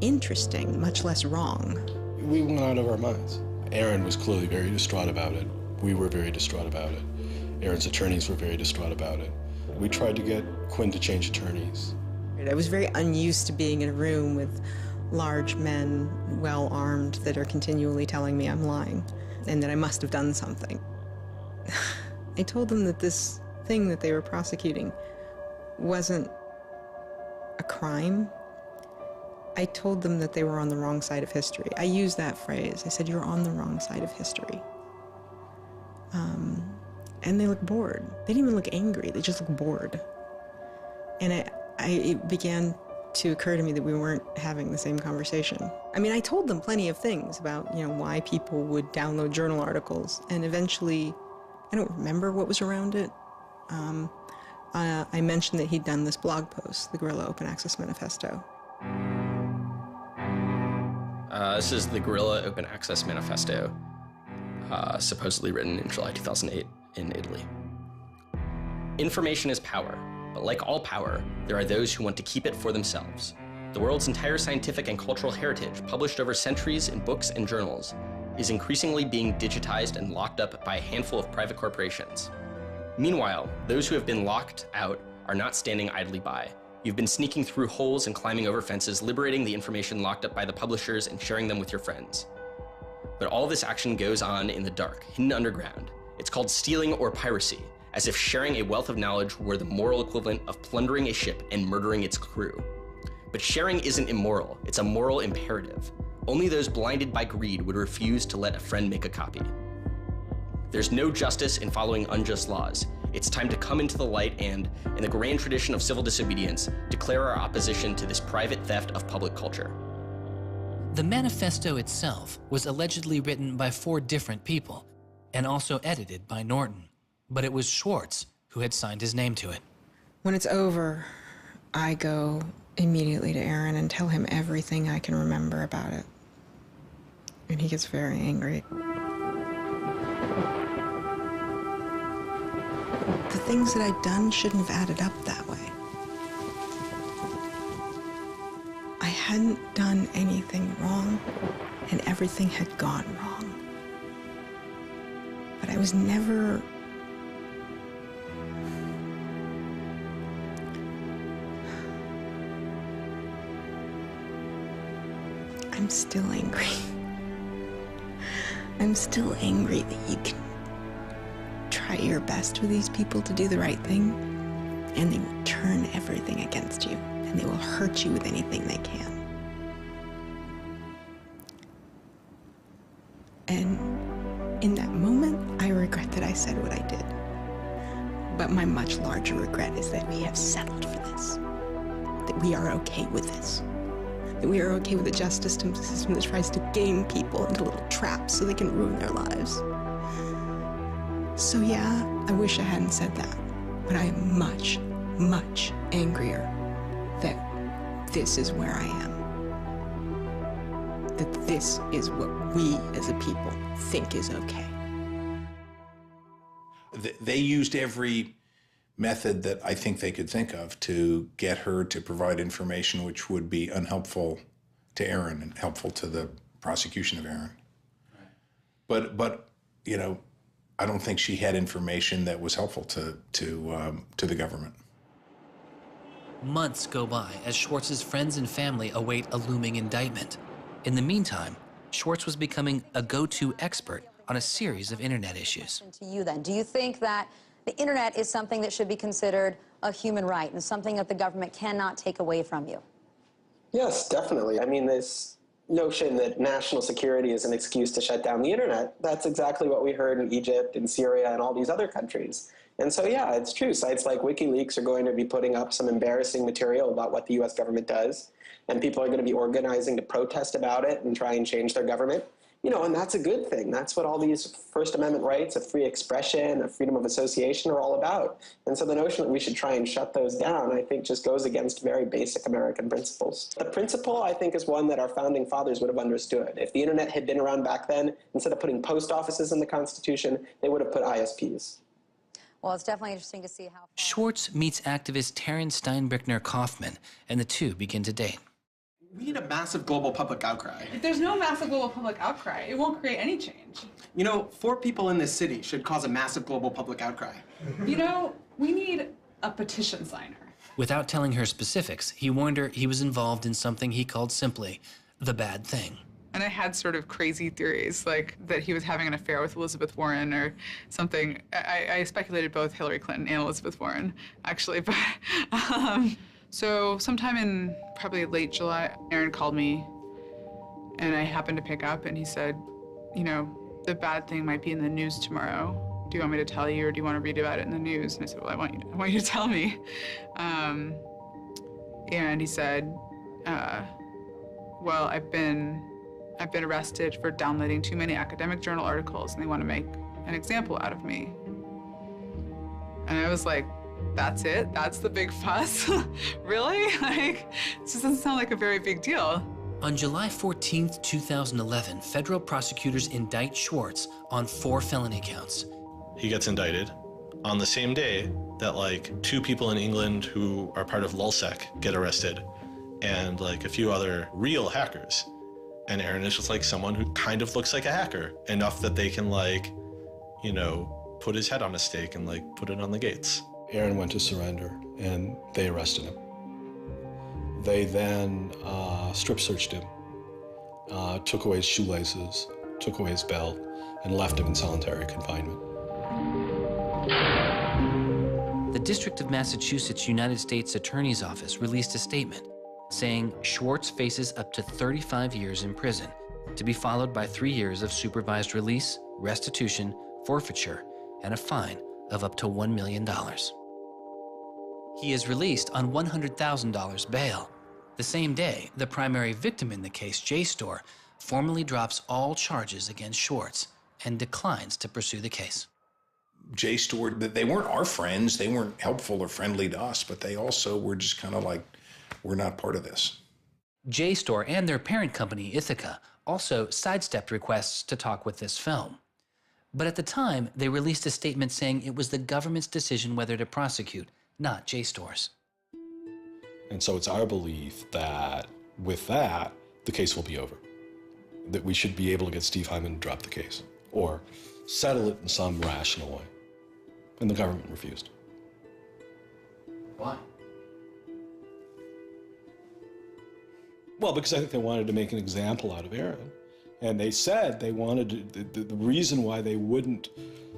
interesting, much less wrong. We went out of our minds. Aaron was clearly very distraught about it. We were very distraught about it. Aaron's attorneys were very distraught about it. We tried to get Quinn to change attorneys. I was very unused to being in a room with large men, well-armed, that are continually telling me I'm lying and that I must have done something. I told them that this thing that they were prosecuting wasn't a crime. I told them that they were on the wrong side of history. I used that phrase. I said, you're on the wrong side of history. And they looked bored. They didn't even look angry. They just looked bored. And it began to occur to me that we weren't having the same conversation. I mean, I told them plenty of things about, why people would download journal articles, and eventually, I don't remember what was around it. I mentioned that he'd done this blog post, the Guerrilla Open Access Manifesto. This is the Guerrilla Open Access Manifesto, supposedly written in July 2008 in Italy. Information is power. But like all power, there are those who want to keep it for themselves. The world's entire scientific and cultural heritage, published over centuries in books and journals, is increasingly being digitized and locked up by a handful of private corporations. Meanwhile, those who have been locked out are not standing idly by. You've been sneaking through holes and climbing over fences, liberating the information locked up by the publishers and sharing them with your friends. But all this action goes on in the dark, hidden underground. It's called stealing or piracy, as if sharing a wealth of knowledge were the moral equivalent of plundering a ship and murdering its crew. But sharing isn't immoral, it's a moral imperative. Only those blinded by greed would refuse to let a friend make a copy. There's no justice in following unjust laws. It's time to come into the light and, in the grand tradition of civil disobedience, declare our opposition to this private theft of public culture. The manifesto itself was allegedly written by 4 different people and also edited by Norton. But it was Schwartz who had signed his name to it. When it's over, I go immediately to Aaron and tell him everything I can remember about it. And he gets very angry. The things that I'd done shouldn't have added up that way. I hadn't done anything wrong, and everything had gone wrong. But I was never... I'm still angry. I'm still angry that you can try your best with these people to do the right thing, and they will turn everything against you, and they will hurt you with anything they can. And in that moment, I regret that I said what I did. But my much larger regret is that we have settled for this, that we are okay with this. That we are okay with a justice system that tries to game people into little traps so they can ruin their lives. So yeah, I wish I hadn't said that, but I am much, much angrier that this is where I am. That this is what we as a people think is okay. They used every method that I think they could think of to get her to provide information which would be unhelpful to Aaron and helpful to the prosecution of Aaron. Right. But you know, I don't think she had information that was helpful to the government. Months go by as Schwartz's friends and family await a looming indictment. In the meantime, Schwartz was becoming a go-to expert on a series of internet issues. To you then, do you think that the internet is something that should be considered a human right and something that the government cannot take away from you? Yes, definitely. I mean, this notion that national security is an excuse to shut down the internet, that's exactly what we heard in Egypt and Syria and all these other countries. And so, yeah, it's true. Sites like WikiLeaks are going to be putting up some embarrassing material about what the U.S. government does, and people are going to be organizing to protest about it and try and change their government. You know, and that's a good thing. That's what all these First Amendment rights of free expression, of freedom of association are all about. And so the notion that we should try and shut those down, I think, just goes against very basic American principles. The principle, I think, is one that our founding fathers would have understood. If the internet had been around back then, instead of putting post offices in the Constitution, they would have put ISPs. Well, it's definitely interesting to see how... Schwartz meets activist Taryn Steinbrickner-Kaufman, and the two begin to date. We need a massive global public outcry. If there's no massive global public outcry, it won't create any change. You know, 4 people in this city should cause a massive global public outcry. You know, we need a petition signer. Without telling her specifics, he warned her he was involved in something he called simply the bad thing. And I had sort of crazy theories, like that he was having an affair with Elizabeth Warren or something. I speculated both Hillary Clinton and Elizabeth Warren, actually, but... So sometime in probably late July, Aaron called me, and I happened to pick up, and he said, you know, the bad thing might be in the news tomorrow. Do you want me to tell you, or do you want to read about it in the news? And I said, well, I want you to tell me. And he said, well, I've been arrested for downloading too many academic journal articles, and they want to make an example out of me. And I was like, that's it? That's the big fuss? Really? Like, this doesn't sound like a very big deal. On July 14th, 2011, federal prosecutors indict Schwartz on 4 felony counts. He gets indicted on the same day that, like, 2 people in England who are part of LulzSec get arrested, and, like, a few other real hackers. And Aaron is just, like, someone who kind of looks like a hacker, enough that they can, like, you know, put his head on a stake and, like, put it on the gates. Aaron went to surrender, and they arrested him. They then strip searched him, took away his shoelaces, took away his belt, and left him in solitary confinement. The District of Massachusetts United States Attorney's Office released a statement saying Schwartz faces up to 35 years in prison, to be followed by 3 years of supervised release, restitution, forfeiture, and a fine of up to $1 million. He is released on $100,000 bail. The same day, the primary victim in the case, JSTOR, formally drops all charges against Schwartz and declines to pursue the case. JSTOR, they weren't our friends, they weren't helpful or friendly to us, but they also were just kind of like, we're not part of this. JSTOR and their parent company, Ithaca, also sidestepped requests to talk with this film. But at the time, they released a statement saying it was the government's decision whether to prosecute, not JSTOR's. And so it's our belief that with that, the case will be over. That we should be able to get Steve Hyman to drop the case or settle it in some rational way. And the government refused. Why? Well, because I think they wanted to make an example out of Aaron. And they said they wanted to, the reason why they wouldn't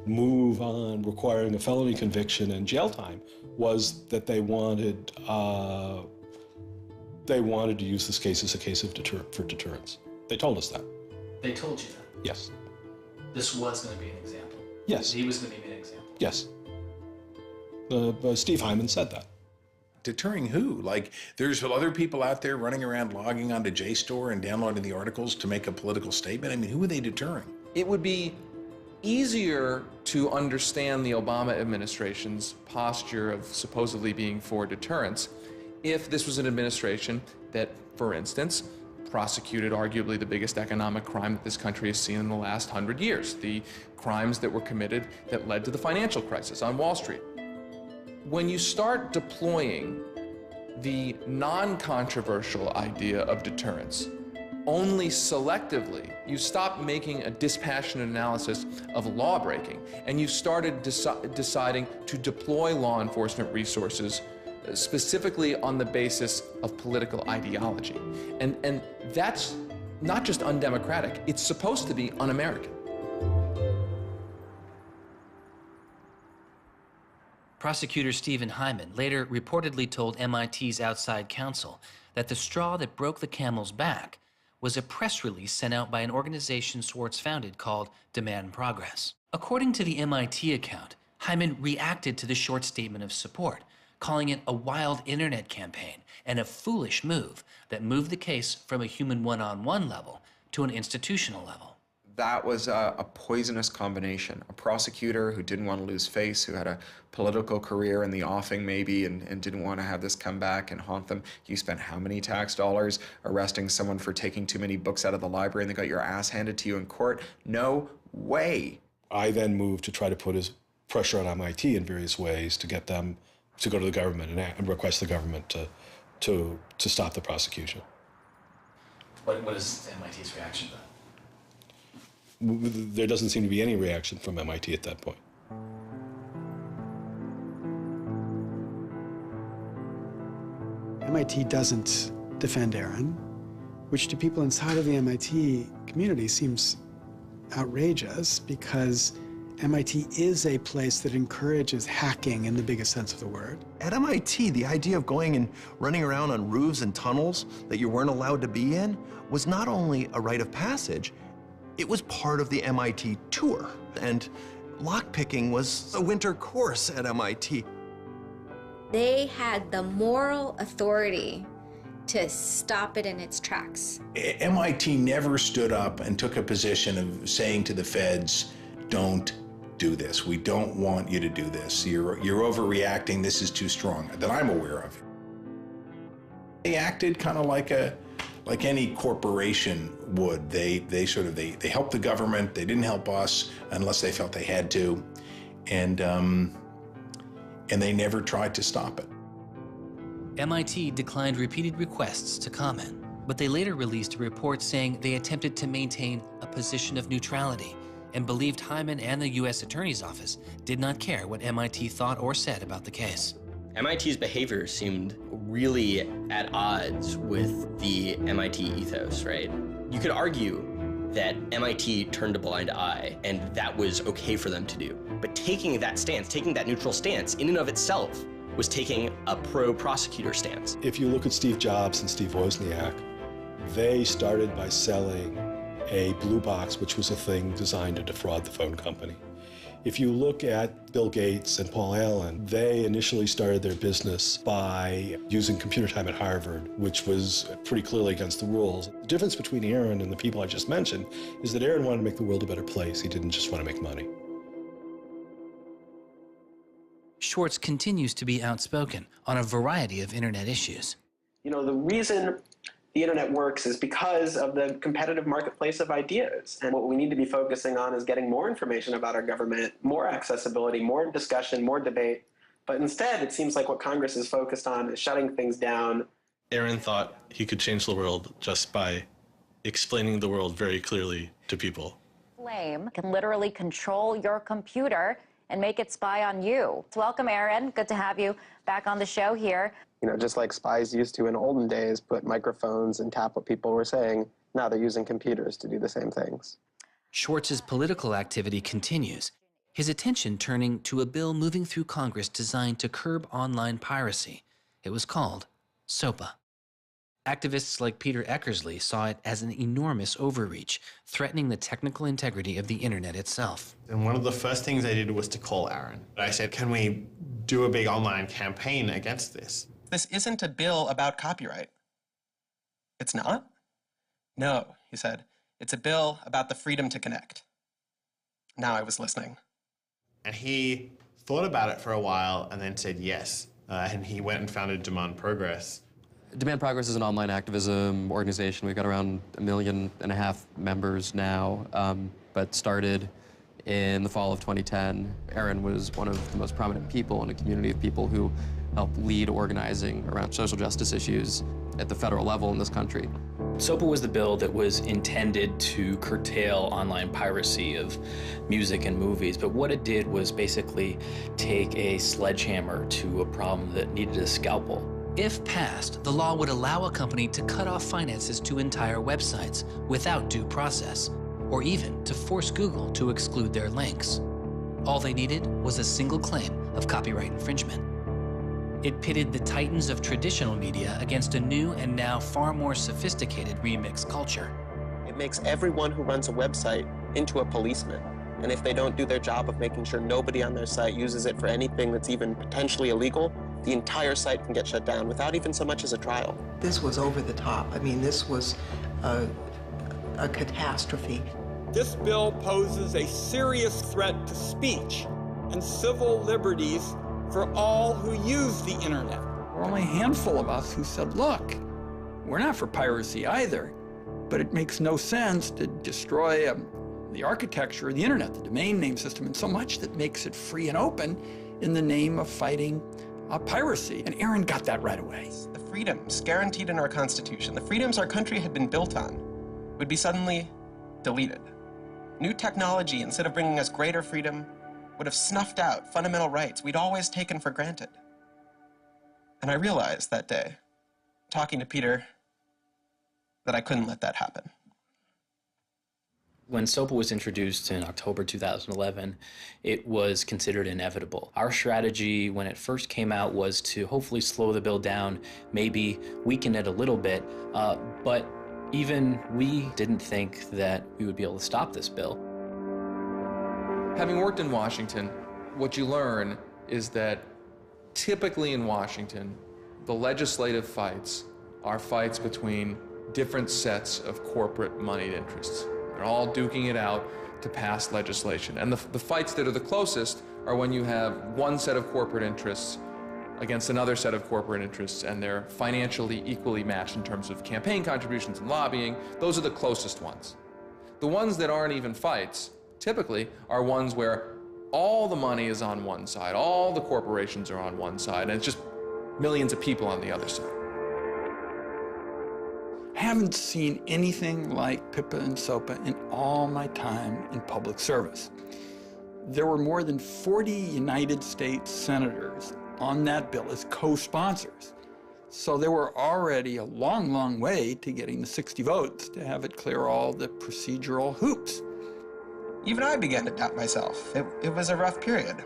move on requiring a felony conviction and jail time was that they wanted to use this case as a case of for deterrence. They told us that. They told you that? Yes. This was going to be an example? Yes. He was going to be an example? Yes. Steve Hyman said that. Deterring who? Like, there's other people out there running around logging onto JSTOR and downloading the articles to make a political statement? I mean, who are they deterring? It would be easier to understand the Obama administration's posture of supposedly being for deterrence if this was an administration that, for instance, prosecuted arguably the biggest economic crime that this country has seen in the last 100 years, the crimes that were committed that led to the financial crisis on Wall Street. When you start deploying the non-controversial idea of deterrence only selectively, you stop making a dispassionate analysis of lawbreaking, and you started deciding to deploy law enforcement resources specifically on the basis of political ideology. And that's not just undemocratic, it's supposed to be un-American. Prosecutor Stephen Hyman later reportedly told MIT's outside counsel that the straw that broke the camel's back was a press release sent out by an organization Swartz founded called Demand Progress. According to the MIT account, Hyman reacted to the short statement of support, calling it a wild internet campaign and a foolish move that moved the case from a human one-on-one level to an institutional level. That was a poisonous combination. A prosecutor who didn't want to lose face, who had a political career in the offing maybe, and didn't want to have this come back and haunt them. You spent how many tax dollars arresting someone for taking too many books out of the library and they got your ass handed to you in court? No way. I then moved to try to put pressure on MIT in various ways to get them to go to the government and request the government to stop the prosecution. What is MIT's reaction to that? There doesn't seem to be any reaction from MIT at that point. MIT doesn't defend Aaron, which to people inside of the MIT community seems outrageous because MIT is a place that encourages hacking in the biggest sense of the word. At MIT, the idea of going and running around on roofs and tunnels that you weren't allowed to be in was not only a rite of passage, it was part of the MIT tour. And lockpicking was a winter course at MIT. They had the moral authority to stop it in its tracks. MIT never stood up and took a position of saying to the feds, don't do this. We don't want you to do this. You're overreacting. This is too strong, that I'm aware of. They acted kind of like any corporation would. They helped the government. They didn't help us unless they felt they had to, and they never tried to stop it. MIT declined repeated requests to comment, but they later released a report saying they attempted to maintain a position of neutrality and believed Hyman and the U.S. Attorney's Office did not care what MIT thought or said about the case. MIT's behavior seemed really at odds with the MIT ethos, right? You could argue that MIT turned a blind eye and that was okay for them to do. But taking that stance, taking that neutral stance in and of itself was taking a pro-prosecutor stance. If you look at Steve Jobs and Steve Wozniak, they started by selling a blue box, which was a thing designed to defraud the phone company. If you look at Bill Gates and Paul Allen, they initially started their business by using computer time at Harvard, which was pretty clearly against the rules. The difference between Aaron and the people I just mentioned is that Aaron wanted to make the world a better place. He didn't just want to make money. Schwartz continues to be outspoken on a variety of internet issues. You know, the reason the internet works is because of the competitive marketplace of ideas. And what we need to be focusing on is getting more information about our government, more accessibility, more discussion, more debate. But instead, it seems like what Congress is focused on is shutting things down. Aaron thought he could change the world just by explaining the world very clearly to people. Flame can literally control your computer and make it spy on you. Welcome, Aaron. Good to have you back on the show here. You know, just like spies used to in olden days, put microphones and tap what people were saying, now they're using computers to do the same things. Schwartz's political activity continues, his attention turning to a bill moving through Congress designed to curb online piracy. It was called SOPA. Activists like Peter Eckersley saw it as an enormous overreach, threatening the technical integrity of the internet itself. And one of the first things I did was to call Aaron. I said, can we do a big online campaign against this? This isn't a bill about copyright. It's not? No, he said. It's a bill about the freedom to connect. now I was listening. And he thought about it for a while and then said yes. And he went and founded Demand Progress. Demand Progress is an online activism organization. We've got around 1.5 million members now, but started in the fall of 2010. Aaron was one of the most prominent people in a community of people who helped lead organizing around social justice issues at the federal level in this country. SOPA was the bill that was intended to curtail online piracy of music and movies, but what it did was basically take a sledgehammer to a problem that needed a scalpel. If passed, the law would allow a company to cut off finances to entire websites without due process, or even to force Google to exclude their links. All they needed was a single claim of copyright infringement. It pitted the titans of traditional media against a new and now far more sophisticated remix culture. It makes everyone who runs a website into a policeman. And if they don't do their job of making sure nobody on their site uses it for anything that's even potentially illegal, the entire site can get shut down without even so much as a trial. This was over the top. I mean, this was a catastrophe. This bill poses a serious threat to speech and civil liberties for all who use the internet. There were only a handful of us who said, look, we're not for piracy either, but it makes no sense to destroy the architecture of the internet, the domain name system, and so much that makes it free and open in the name of fighting piracy. And Aaron got that right away. The freedoms guaranteed in our Constitution, the freedoms our country had been built on, would be suddenly deleted. New technology, instead of bringing us greater freedom, would have snuffed out fundamental rights we'd always taken for granted. And I realized that day, talking to Peter, that I couldn't let that happen. When SOPA was introduced in October 2011, it was considered inevitable. Our strategy when it first came out was to hopefully slow the bill down, maybe weaken it a little bit, but even we didn't think that we would be able to stop this bill. Having worked in Washington, what you learn is that typically in Washington, the legislative fights are fights between different sets of corporate moneyed interests. They're all duking it out to pass legislation. And the fights that are the closest are when you have one set of corporate interests against another set of corporate interests, and they're financially equally matched in terms of campaign contributions and lobbying. Those are the closest ones. The ones that aren't even fights typically are ones where all the money is on one side, all the corporations are on one side, and it's just millions of people on the other side. Haven't seen anything like PIPA and SOPA in all my time in public service. There were more than 40 United States senators on that bill as co-sponsors. So there were already a long, long way to getting the 60 votes to have it clear all the procedural hoops. Even I began to doubt myself. It was a rough period.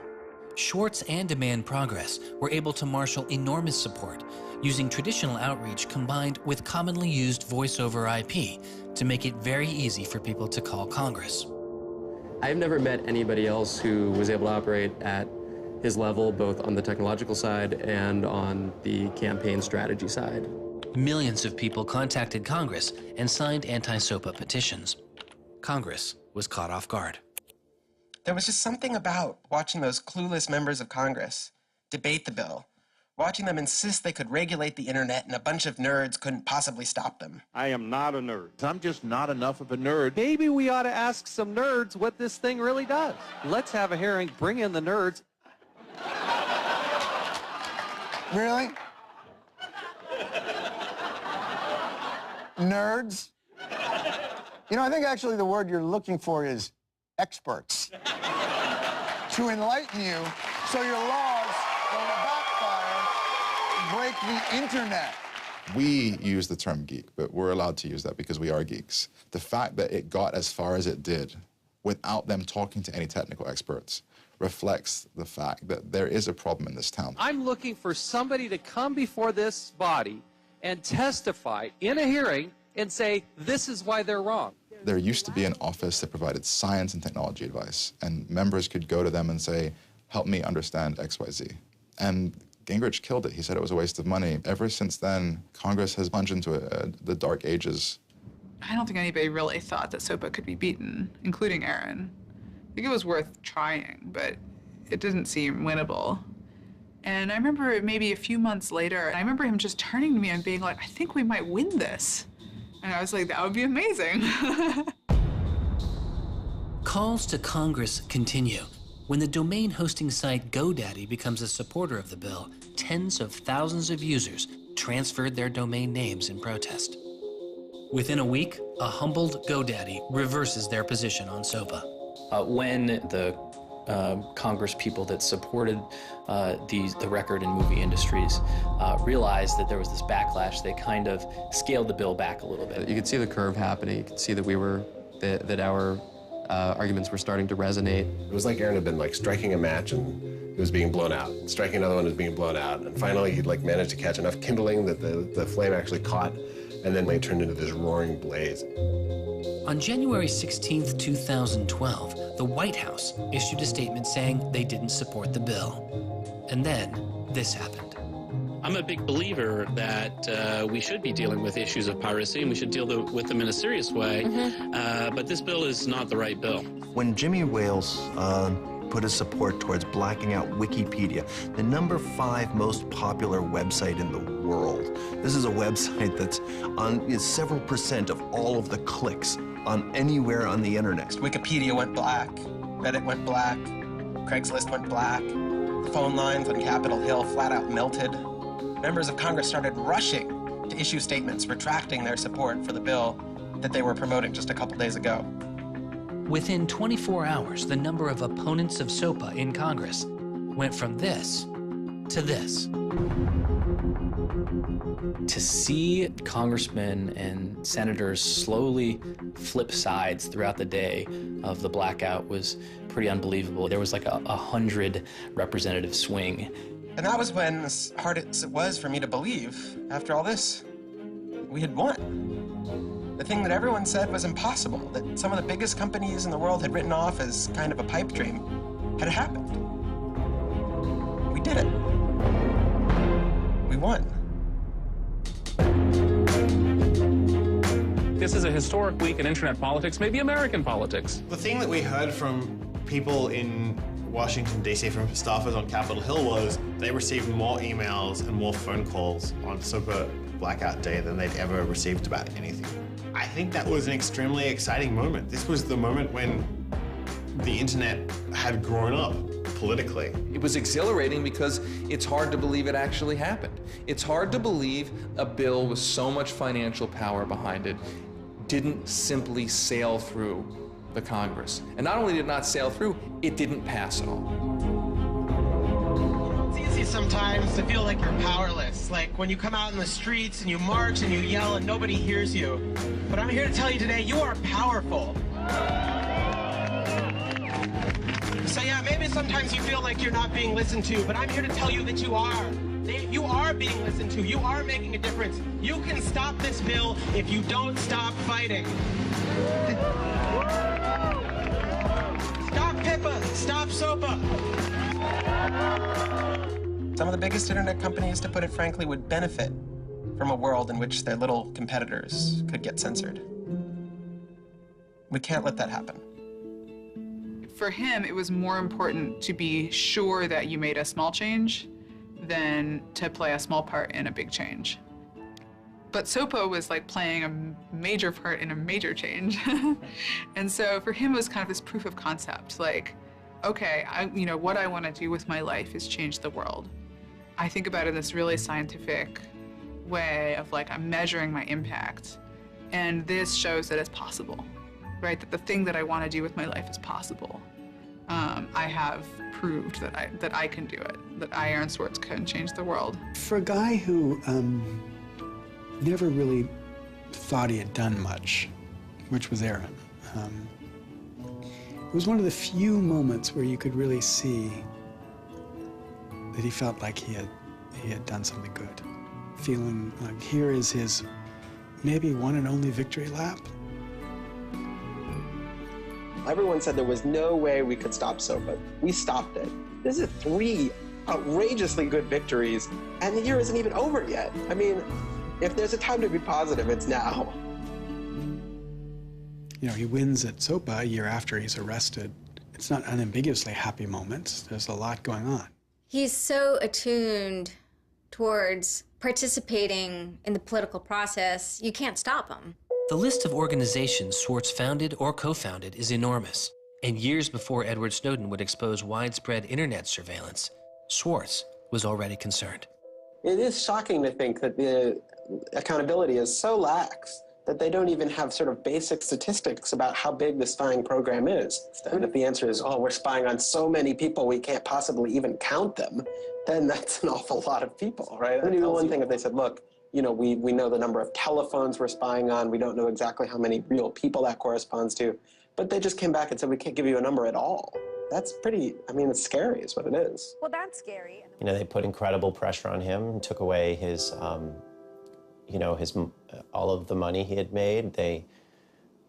Schwartz and Demand Progress were able to marshal enormous support, using traditional outreach combined with commonly used voice over IP to make it very easy for people to call Congress. I've never met anybody else who was able to operate at his level, both on the technological side and on the campaign strategy side. Millions of people contacted Congress and signed anti-SOPA petitions. Congress was caught off guard. There was just something about watching those clueless members of Congress debate the bill, watching them insist they could regulate the internet and a bunch of nerds couldn't possibly stop them. I am not a nerd. I'm just not enough of a nerd. Maybe we ought to ask some nerds what this thing really does. Let's have a hearing, bring in the nerds. Really? Nerds? You know, I think actually the word you're looking for is experts. To enlighten you so your laws don't backfire, break the internet. We use the term geek, but we're allowed to use that because we are geeks. The fact that it got as far as it did without them talking to any technical experts reflects the fact that there is a problem in this town. I'm looking for somebody to come before this body and testify in a hearing and say, this is why they're wrong. There used to be an office that provided science and technology advice, and members could go to them and say, help me understand XYZ. And Gingrich killed it. He said it was a waste of money. Ever since then, Congress has plunged into the dark ages. I don't think anybody really thought that SOPA could be beaten, including Aaron. think it was worth trying, but it didn't seem winnable. And I remember maybe a few months later, I remember him just turning to me and being like, I think we might win this. And I was like, that would be amazing. Calls to Congress continue. When the domain hosting site GoDaddy becomes a supporter of the bill, tens of thousands of users transferred their domain names in protest. Within a week, a humbled GoDaddy reverses their position on SOPA. When the Congress people that supported the record and movie industries realized that there was this backlash, they kind of scaled the bill back a little bit. You could see the curve happening. You could see that that our arguments were starting to resonate. It was like Aaron had been like striking a match and it was being blown out. Striking another one was being blown out. And finally he'd like managed to catch enough kindling that the flame actually caught, and then it turned into this roaring blaze. On January 16th, 2012, the White House issued a statement saying they didn't support the bill. And then this happened. I'm a big believer that we should be dealing with issues of piracy, and we should deal with them in a serious way. But this bill is not the right bill. When Jimmy Wales put his support towards blacking out Wikipedia, the #5 most popular website in the world. This is a website that's on several % of all of the clicks on anywhere on the internet. Wikipedia went black, Reddit went black, Craigslist went black, the phone lines on Capitol Hill flat out melted. Members of Congress started rushing to issue statements retracting their support for the bill that they were promoting just a couple days ago. Within 24 hours, the number of opponents of SOPA in Congress went from this to this. To see congressmen and senators slowly flip sides throughout the day of the blackout was pretty unbelievable. There was like a 100 representative swing. And that was when, as hard as it was for me to believe, after all this, we had won. The thing that everyone said was impossible, that some of the biggest companies in the world had written off as kind of a pipe dream, had happened. We did it. We won. This is a historic week in internet politics, maybe American politics. The thing that we heard from people in Washington, D.C., from staffers on Capitol Hill was they received more emails and more phone calls on SOPA blackout day than they'd ever received about anything. I think that was an extremely exciting moment. This was the moment when the internet had grown up politically. It was exhilarating because it's hard to believe it actually happened. It's hard to believe a bill with so much financial power behind it didn't simply sail through the Congress. And not only did it not sail through, it didn't pass at all. It's easy sometimes to feel like you're powerless, like when you come out in the streets and you march and you yell and nobody hears you. But I'm here to tell you today, you are powerful. So yeah, maybe sometimes you feel like you're not being listened to, but I'm here to tell you that you are. You are being listened to. You are making a difference. You can stop this bill if you don't stop fighting. Stop PIPA. Stop SOPA. Some of the biggest internet companies, to put it frankly, would benefit from a world in which their little competitors could get censored. We can't let that happen. For him, it was more important to be sure that you made a small change than to play a small part in a big change. But SOPA was like playing a major part in a major change. And so for him, it was kind of this proof of concept, like, okay, what I want to do with my life is change the world. I think about it in this really scientific way of like, I'm measuring my impact. And this shows that it's possible, right? That the thing that I want to do with my life is possible. I have proved that I can do it, that I, Aaron Swartz, can change the world. For a guy who never really thought he had done much, which was Aaron, it was one of the few moments where you could really see that he felt like he had done something good. Feeling like here is his maybe one and only victory lap. Everyone said there was no way we could stop SOPA. We stopped it. This is 3 outrageously good victories, and the year isn't even over yet. I mean, if there's a time to be positive, it's now. You know, he wins at SOPA a year after he's arrested It's not unambiguously happy moments. There's a lot going on. He's so attuned towards participating in the political process, you can't stop him. The list of organizations Swartz founded or co-founded is enormous. And years before Edward Snowden would expose widespread internet surveillance, Swartz was already concerned. It is shocking to think that the accountability is so lax that they don't even have sort of basic statistics about how big the spying program is. And if the answer is, oh, we're spying on so many people we can't possibly even count them, then that's an awful lot of people, right? It would be one thing if they said, look, you know, we know the number of telephones we're spying on, we don't know exactly how many real people that corresponds to, but they just came back and said, we can't give you a number at all. That's pretty, I mean, it's scary is what it is. Well, that's scary. You know, they put incredible pressure on him and took away his, you know, all of the money he had made. They,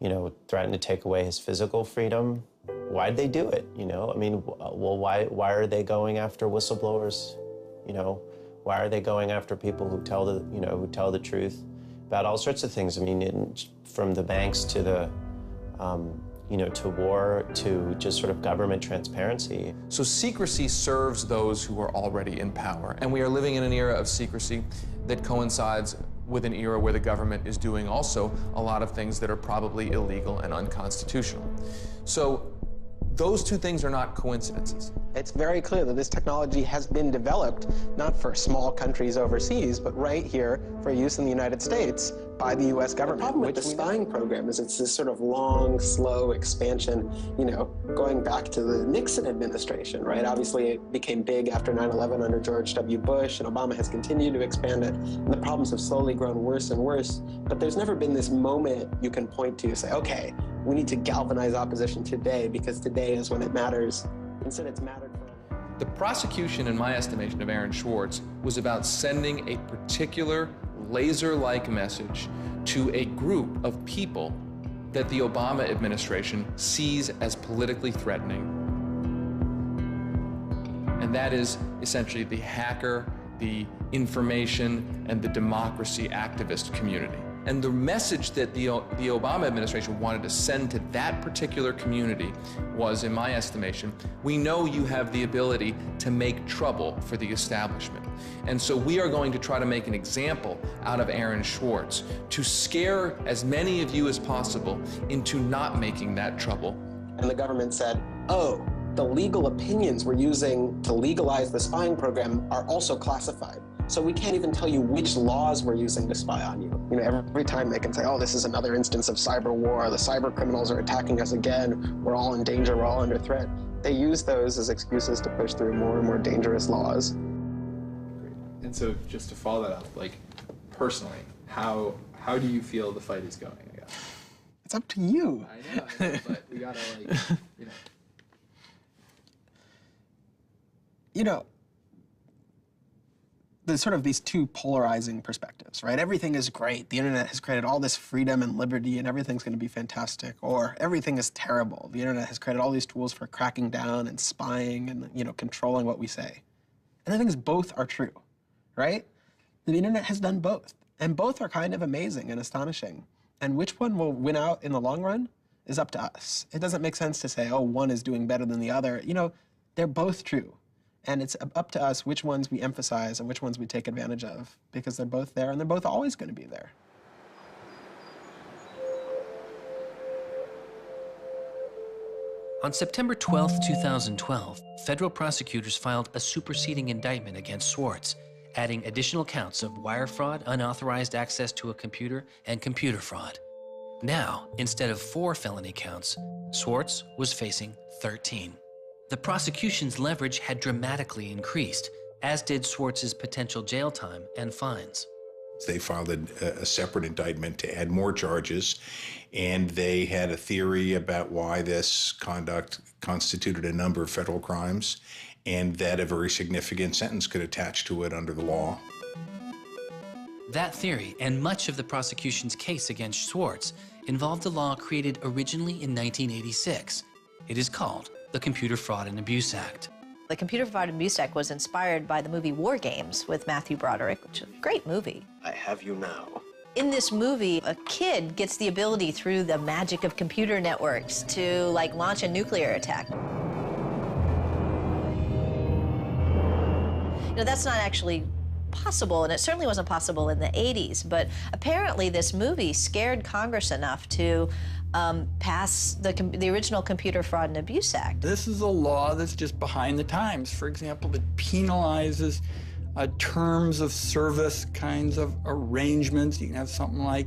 you know, threatened to take away his physical freedom. Why'd they do it, you know? I mean, well, why are they going after whistleblowers, you know? Why are they going after people who tell the, you know, who tell the truth about all sorts of things? I mean, from the banks to the, you know, to war, to just sort of government transparency. So secrecy serves those who are already in power. And we are living in an era of secrecy that coincides with an era where the government is doing also a lot of things that are probably illegal and unconstitutional. So those two things are not coincidences. It's very clear that this technology has been developed not for small countries overseas, but right here for use in the United States by the U.S. government. The problem with the spying program is it's this sort of long, slow expansion, you know, going back to the Nixon administration, right? Obviously, it became big after 9/11 under George W. Bush, and Obama has continued to expand it, and the problems have slowly grown worse and worse. But there's never been this moment you can point to say, okay, we need to galvanize opposition today because today is when it matters. Instead, it's mattered for. The prosecution, in my estimation, of Aaron Swartz was about sending a particular laser-like message to a group of people that the Obama administration sees as politically threatening. And that is essentially the hacker, the information, and the democracy activist community. And the message that the Obama administration wanted to send to that particular community was, in my estimation, we know you have the ability to make trouble for the establishment. And so we are going to try to make an example out of Aaron Swartz to scare as many of you as possible into not making that trouble. And the government said, oh, the legal opinions we're using to legalize the spying program are also classified. So we can't even tell you which laws we're using to spy on you. You know, every time they can say, oh, this is another instance of cyber war, the cyber criminals are attacking us again, we're all in danger, we're all under threat. They use those as excuses to push through more and more dangerous laws. And so just to follow that up, like personally, how do you feel the fight is going, I guess? It's up to you. I know, but we gotta like, you know. You know, there's sort of these two polarizing perspectives, right? Everything is great. The internet has created all this freedom and liberty and everything's going to be fantastic. Or everything is terrible. The internet has created all these tools for cracking down and spying and, you know, controlling what we say. And I think both are true, right? The internet has done both. And both are kind of amazing and astonishing. And which one will win out in the long run is up to us. It doesn't make sense to say, oh, one is doing better than the other. You know, they're both true. And it's up to us which ones we emphasize and which ones we take advantage of, because they're both there and they're both always going to be there. On September 12, 2012, federal prosecutors filed a superseding indictment against Swartz, adding additional counts of wire fraud, unauthorized access to a computer, and computer fraud. Now, instead of 4 felony counts, Swartz was facing 13. The prosecution's leverage had dramatically increased, as did Swartz's potential jail time and fines. They filed a separate indictment to add more charges, and they had a theory about why this conduct constituted a number of federal crimes, and that a very significant sentence could attach to it under the law. That theory, and much of the prosecution's case against Swartz, involved a law created originally in 1986. It is called the Computer Fraud and Abuse Act. The Computer Fraud and Abuse Act was inspired by the movie War Games with Matthew Broderick, which is a great movie. I have you now. In this movie, a kid gets the ability through the magic of computer networks to, like, launch a nuclear attack. You know, that's not actually possible, and it certainly wasn't possible in the 80s, but apparently this movie scared Congress enough to pass the original Computer Fraud and Abuse Act. This is a law that's just behind the times. For example, it penalizes terms of service kinds of arrangements. You can have something like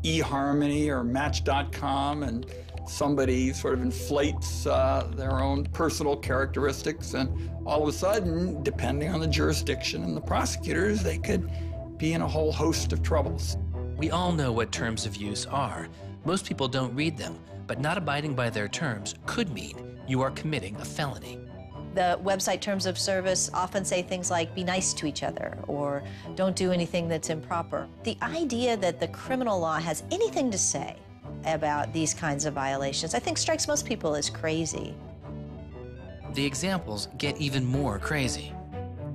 eHarmony or Match.com, and somebody sort of inflates their own personal characteristics, and all of a sudden, depending on the jurisdiction and the prosecutors, they could be in a whole host of troubles. We all know what terms of use are. Most people don't read them, but not abiding by their terms could mean you are committing a felony. The website terms of service often say things like, be nice to each other, or don't do anything that's improper. The idea that the criminal law has anything to say about these kinds of violations, I think strikes most people as crazy. The examples get even more crazy.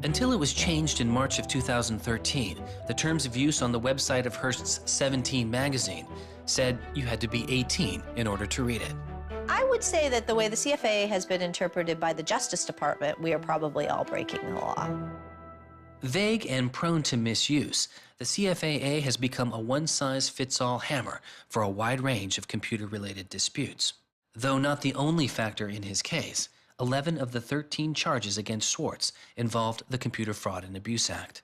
Until it was changed in March of 2013, the terms of use on the website of Hearst's 17 magazine said you had to be 18 in order to read it. I would say that the way the CFA has been interpreted by the Justice Department, we are probably all breaking the law. Vague and prone to misuse, the CFAA has become a one-size-fits-all hammer for a wide range of computer-related disputes. Though not the only factor in his case, 11 of the 13 charges against Swartz involved the Computer Fraud and Abuse Act.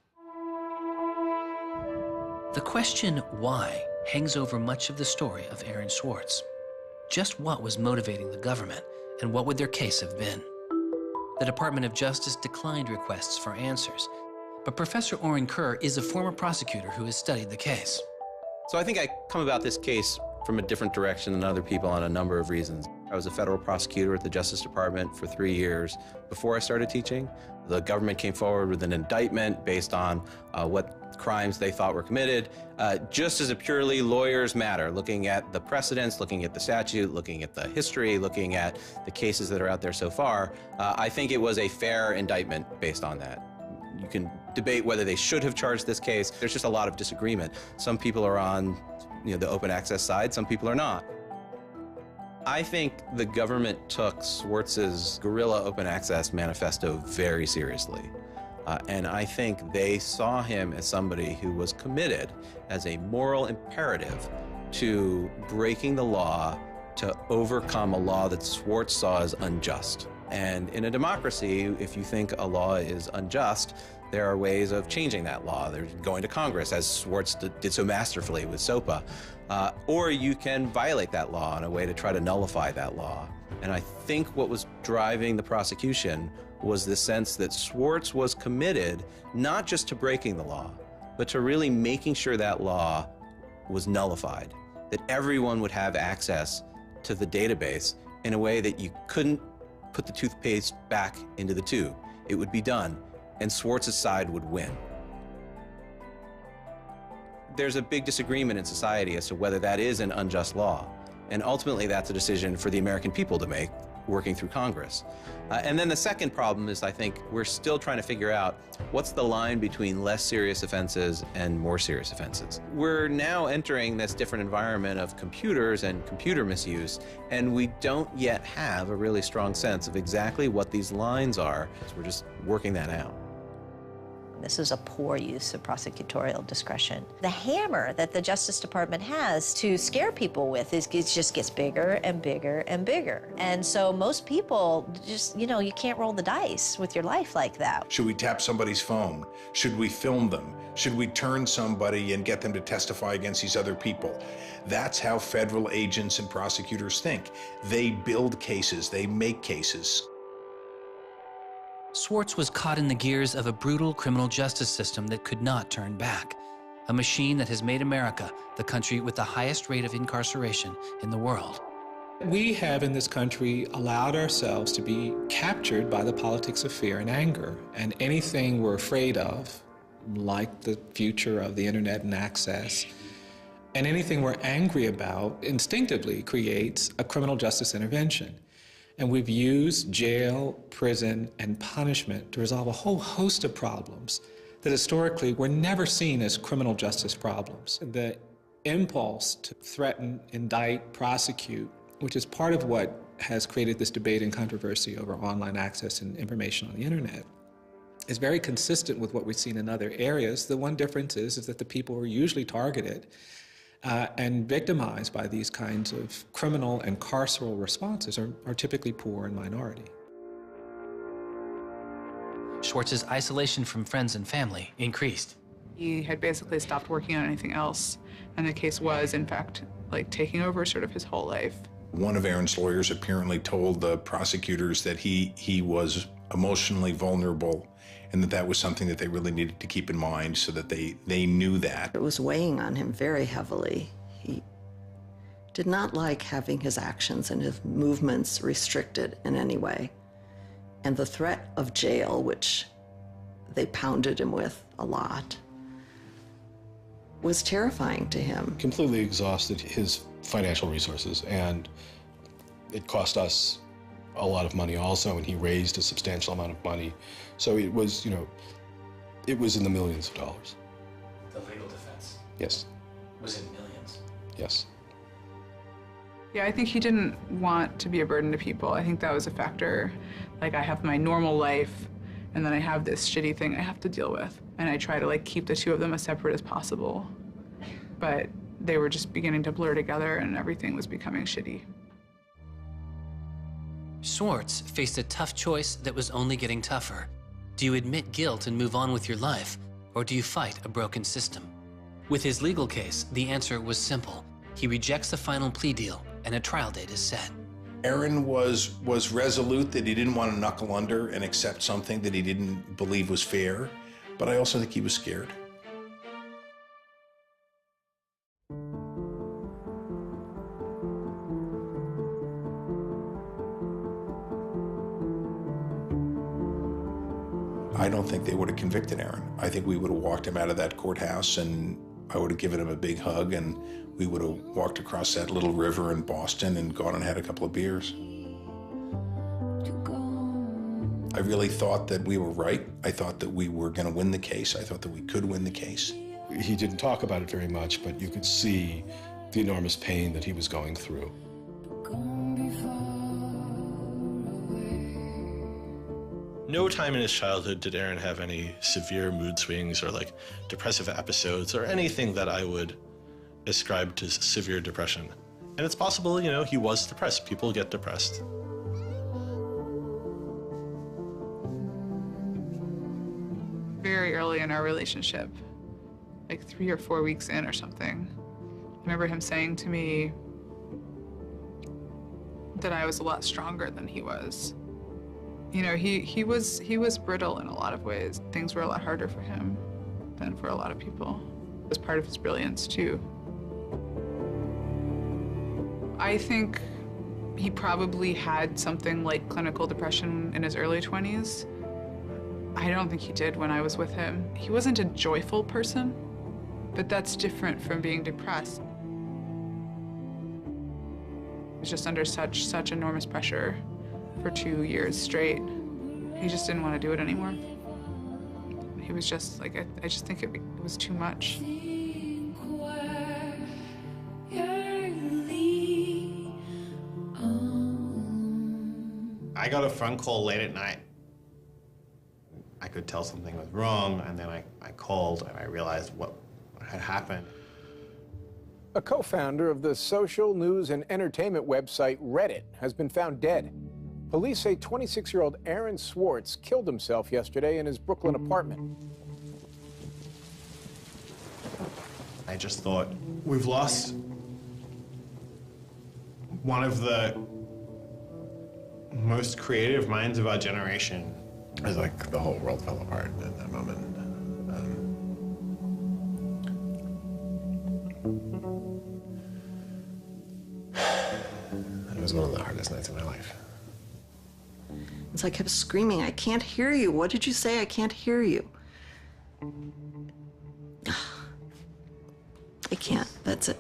The question why hangs over much of the story of Aaron Swartz. Just what was motivating the government, and what would their case have been? The Department of Justice declined requests for answers, but Professor Oren Kerr is a former prosecutor who has studied the case. So I think I come about this case from a different direction than other people on a number of reasons. I was a federal prosecutor at the Justice Department for 3 years before I started teaching. The government came forward with an indictment based on what crimes they thought were committed, just as a purely lawyers matter, looking at the precedents, looking at the statute, looking at the history, looking at the cases that are out there so far. I think it was a fair indictment based on that. You can debate whether they should have charged this case. There's just a lot of disagreement. Some people are on the open access side, some people are not. I think the government took Swartz's guerrilla open access manifesto very seriously. And I think they saw him as somebody who was committed as a moral imperative to breaking the law to overcome a law that Swartz saw as unjust. And in a democracy, if you think a law is unjust, there are ways of changing that law. There's going to Congress, as Swartz did so masterfully with SOPA. Or you can violate that law in a way to try to nullify that law. And I think what was driving the prosecution was the sense that Swartz was committed not just to breaking the law, but to really making sure that law was nullified, that everyone would have access to the database in a way that you couldn't put the toothpaste back into the tube. It would be done, and Swartz's side would win. There's a big disagreement in society as to whether that is an unjust law, and ultimately that's a decision for the American people to make, working through Congress. And then the second problem is, I think, we're still trying to figure out what's the line between less serious offenses and more serious offenses. We're now entering this different environment of computers and computer misuse, and we don't yet have a really strong sense of exactly what these lines are. So we're just working that out. This is a poor use of prosecutorial discretion. The hammer that the Justice Department has to scare people with it just gets bigger and bigger and bigger. And so most people just, you can't roll the dice with your life like that. Should we tap somebody's phone? Should we film them? Should we turn somebody and get them to testify against these other people? That's how federal agents and prosecutors think. They build cases, they make cases. Swartz was caught in the gears of a brutal criminal justice system that could not turn back, a machine that has made America the country with the highest rate of incarceration in the world. We have in this country allowed ourselves to be captured by the politics of fear and anger, and anything we're afraid of, like the future of the internet and access, and anything we're angry about instinctively creates a criminal justice intervention. And we've used jail, prison, and punishment to resolve a whole host of problems that historically were never seen as criminal justice problems. The impulse to threaten, indict, prosecute, which is part of what has created this debate and controversy over online access and information on the internet, is very consistent with what we've seen in other areas. The one difference is that the people who are usually targeted and victimized by these kinds of criminal and carceral responses are typically poor and minority. Schwartz's isolation from friends and family increased. He had basically stopped working on anything else, and the case was, in fact, like taking over sort of his whole life. One of Aaron's lawyers apparently told the prosecutors that he was emotionally vulnerable and that was something that they really needed to keep in mind so that they knew that. It was weighing on him very heavily. He did not like having his actions and his movements restricted in any way. And the threat of jail, which they pounded him with a lot, was terrifying to him. Completely exhausted his financial resources, and it cost us a lot of money also, and he raised a substantial amount of money. So it was, it was in the millions of dollars. The legal defense Yes, was in millions. yes. Yeah, I think he didn't want to be a burden to people. I think that was a factor. Like, I have my normal life, and then I have this shitty thing I have to deal with. And I try to, like, keep the two of them as separate as possible. But they were just beginning to blur together, and everything was becoming shitty. Swartz faced a tough choice that was only getting tougher. Do you admit guilt and move on with your life, or do you fight a broken system? With his legal case, the answer was simple. He rejects the final plea deal, and a trial date is set. Aaron was resolute that he didn't want to knuckle under and accept something that he didn't believe was fair, but I also think he was scared. I don't think they would have convicted Aaron. I think we would have walked him out of that courthouse, and I would have given him a big hug, and we would have walked across that little river in Boston and gone and had a couple of beers. I really thought that we were right. I thought that we were going to win the case. I thought that we could win the case. He didn't talk about it very much, but you could see the enormous pain that he was going through. No time in his childhood did Aaron have any severe mood swings or like depressive episodes or anything that I would ascribe to severe depression. And it's possible, he was depressed. People get depressed. Very early in our relationship, like 3 or 4 weeks in or something, I remember him saying to me that I was a lot stronger than he was. He was brittle in a lot of ways. Things were a lot harder for him than for a lot of people. It was part of his brilliance, too. I think he probably had something like clinical depression in his early 20s. I don't think he did when I was with him. He wasn't a joyful person, but that's different from being depressed. He was just under such enormous pressure for 2 years straight. He just didn't want to do it anymore. He was just like, I just think it was too much. I got a phone call late at night. I could tell something was wrong, and then I called and I realized what had happened. A co-founder of the social news and entertainment website Reddit has been found dead. Police say 26-year-old Aaron Swartz killed himself yesterday in his Brooklyn apartment. I just thought, we've lost one of the most creative minds of our generation. It was like the whole world fell apart at that moment. It was one of the hardest nights of my life. It's like I kept screaming, I can't hear you. What did you say? I can't hear you. I can't. That's it.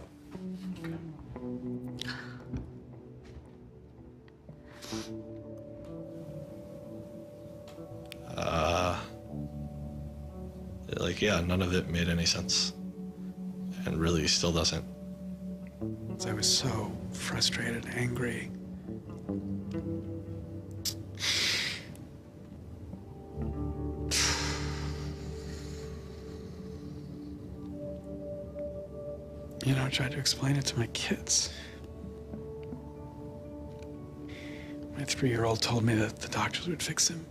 Yeah, none of it made any sense. And really still doesn't. I was so frustrated, angry. you know, tried to explain it to my kids. My 3-year-old told me that the doctors would fix him.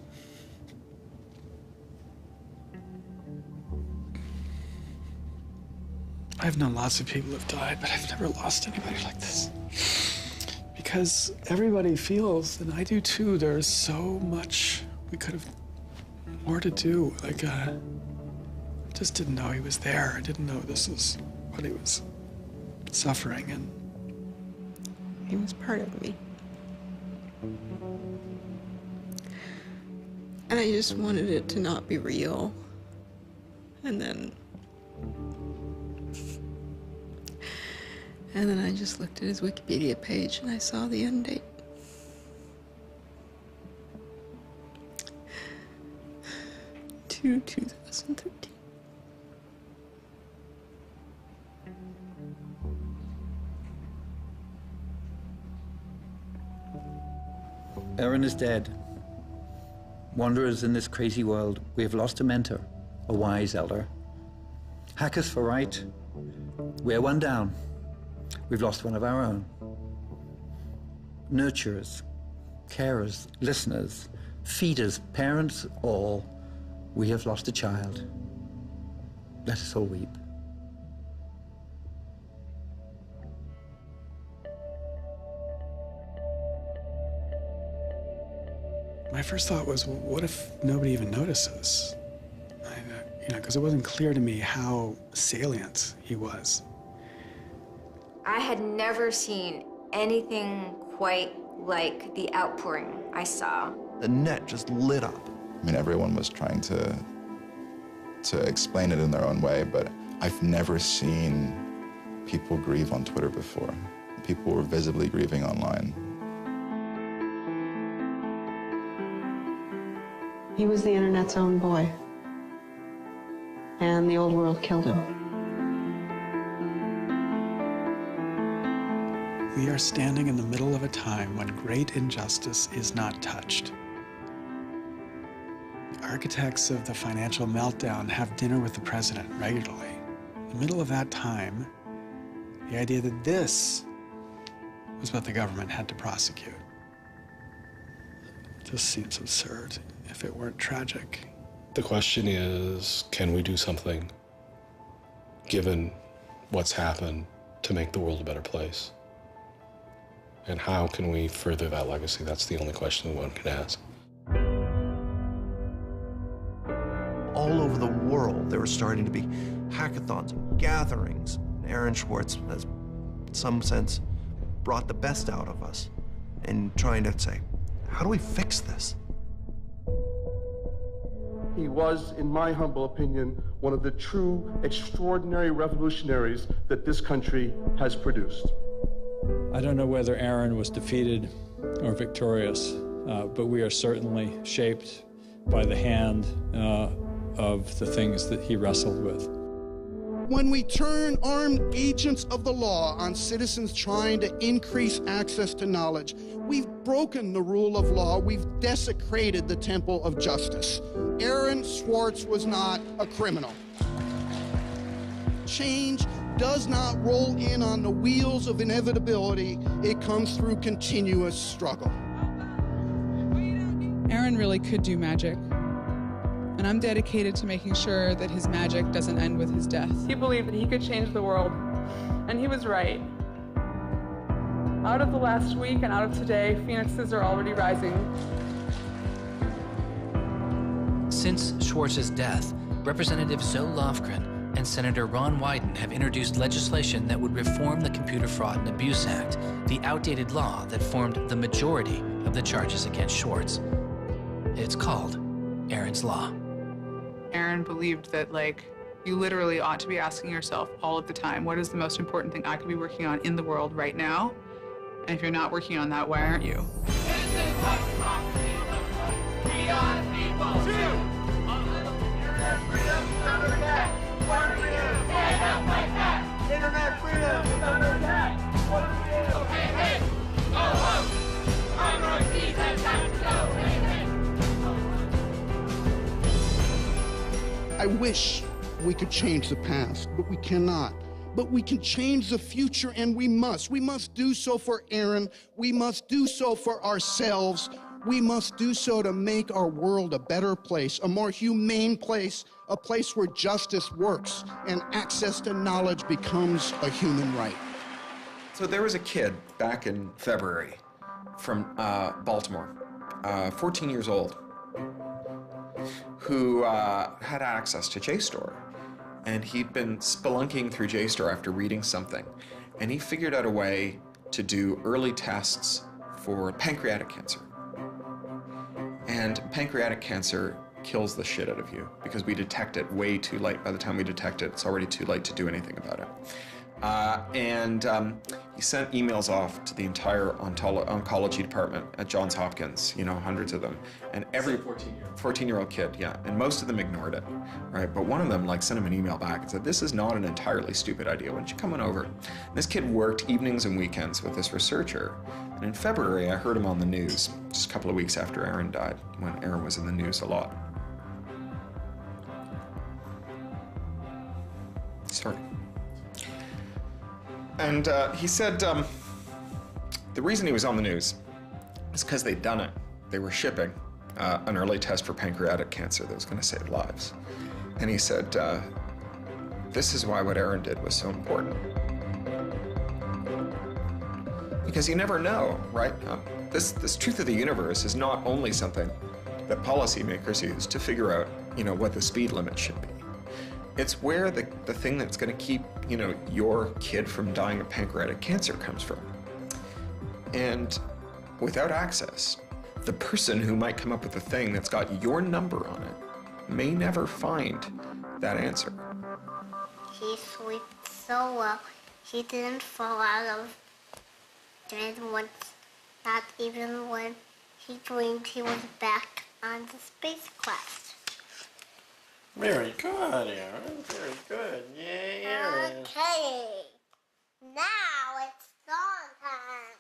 I've known lots of people who've died, but I've never lost anybody like this. Because everybody feels, and I do too, there's so much we could have more to do. Like, I just didn't know he was there. I didn't know this is what he was suffering, and he was part of me. And I just wanted it to not be real. And then I just looked at his Wikipedia page and I saw the end date. To 2013. Aaron is dead. Wanderers in this crazy world, we have lost a mentor, a wise elder. Hackers for right, we're one down. We've lost one of our own. Nurturers, carers, listeners, feeders, parents, all, we have lost a child. Let us all weep. my first thought was, well, what if nobody even notices? You know, because it wasn't clear to me how salient he was. I had never seen anything quite like the outpouring I saw. The net just lit up. I mean, everyone was trying to explain it in their own way, but I've never seen people grieve on Twitter before. People were visibly grieving online. He was the internet's own boy, and the old world killed him. We are standing in the middle of a time when great injustice is not touched. The architects of the financial meltdown have dinner with the president regularly. In the middle of that time, the idea that this was what the government had to prosecute just seems absurd if it weren't tragic. The question is, can we do something, given what's happened, to make the world a better place? And how can we further that legacy? That's the only question one can ask. All over the world, there were starting to be hackathons and gatherings. Aaron Swartz has, in some sense, brought the best out of us in trying to say, how do we fix this? He was, in my humble opinion, one of the true extraordinary revolutionaries that this country has produced. I don't know whether Aaron was defeated or victorious, but we are certainly shaped by the hand of the things that he wrestled with. When we turn armed agents of the law on citizens trying to increase access to knowledge, we've broken the rule of law, we've desecrated the temple of justice. Aaron Swartz was not a criminal. Change does not roll in on the wheels of inevitability, it comes through continuous struggle. Aaron really could do magic. And I'm dedicated to making sure that his magic doesn't end with his death. He believed that he could change the world, and he was right. Out of the last week and out of today, phoenixes are already rising. Since Swartz's death, Representative Zoe Lofgren and Senator Ron Wyden have introduced legislation that would reform the Computer Fraud and Abuse Act, the outdated law that formed the majority of the charges against Swartz. It's called Aaron's Law. Aaron believed that, you literally ought to be asking yourself all of the time, what is the most important thing I could be working on in the world right now? And if you're not working on that, why aren't you? We are people. Internet freedom is under attack. What do we do? Stand up like that. Internet freedom is under attack. What do we do? Hey, hey, go home. Our Northeast has got to go. Hey, hey. I wish we could change the past, but we cannot. but we can change the future, and we must. We must do so for Aaron. We must do so for ourselves. We must do so to make our world a better place, a more humane place, a place where justice works and access to knowledge becomes a human right. So there was a kid back in February from Baltimore, 14 years old, who had access to JSTOR. And he'd been spelunking through JSTOR after reading something. And he figured out a way to do early tests for pancreatic cancer. And pancreatic cancer kills the shit out of you because we detect it way too late. By the time we detect it, it's already too late to do anything about it. He sent emails off to the entire oncology department at Johns Hopkins, you know, hundreds of them. And every 14-year-old kid, yeah, and most of them ignored it, right? But one of them sent him an email back and said, "This is not an entirely stupid idea. Why don't you come on over?" And this kid worked evenings and weekends with this researcher. And in February, I heard him on the news, just a couple of weeks after Aaron died, when Aaron was in the news a lot. Sorry. And he said the reason he was on the news is because they'd done it. They were shipping an early test for pancreatic cancer that was going to save lives. And he said, this is why what Aaron did was so important. Because you never know, right? This truth of the universe is not only something that policymakers use to figure out, you know, what the speed limit should be. It's where the thing that's going to keep, you know, your kid from dying of pancreatic cancer comes from. And without access, the person who might come up with the thing that's got your number on it may never find that answer. He slept so well, he didn't fall out of bed once, not even when he dreamed he was back on the spacecraft. Very good, Aaron. Very good. Yay, Aaron. Okay. Now it's song time.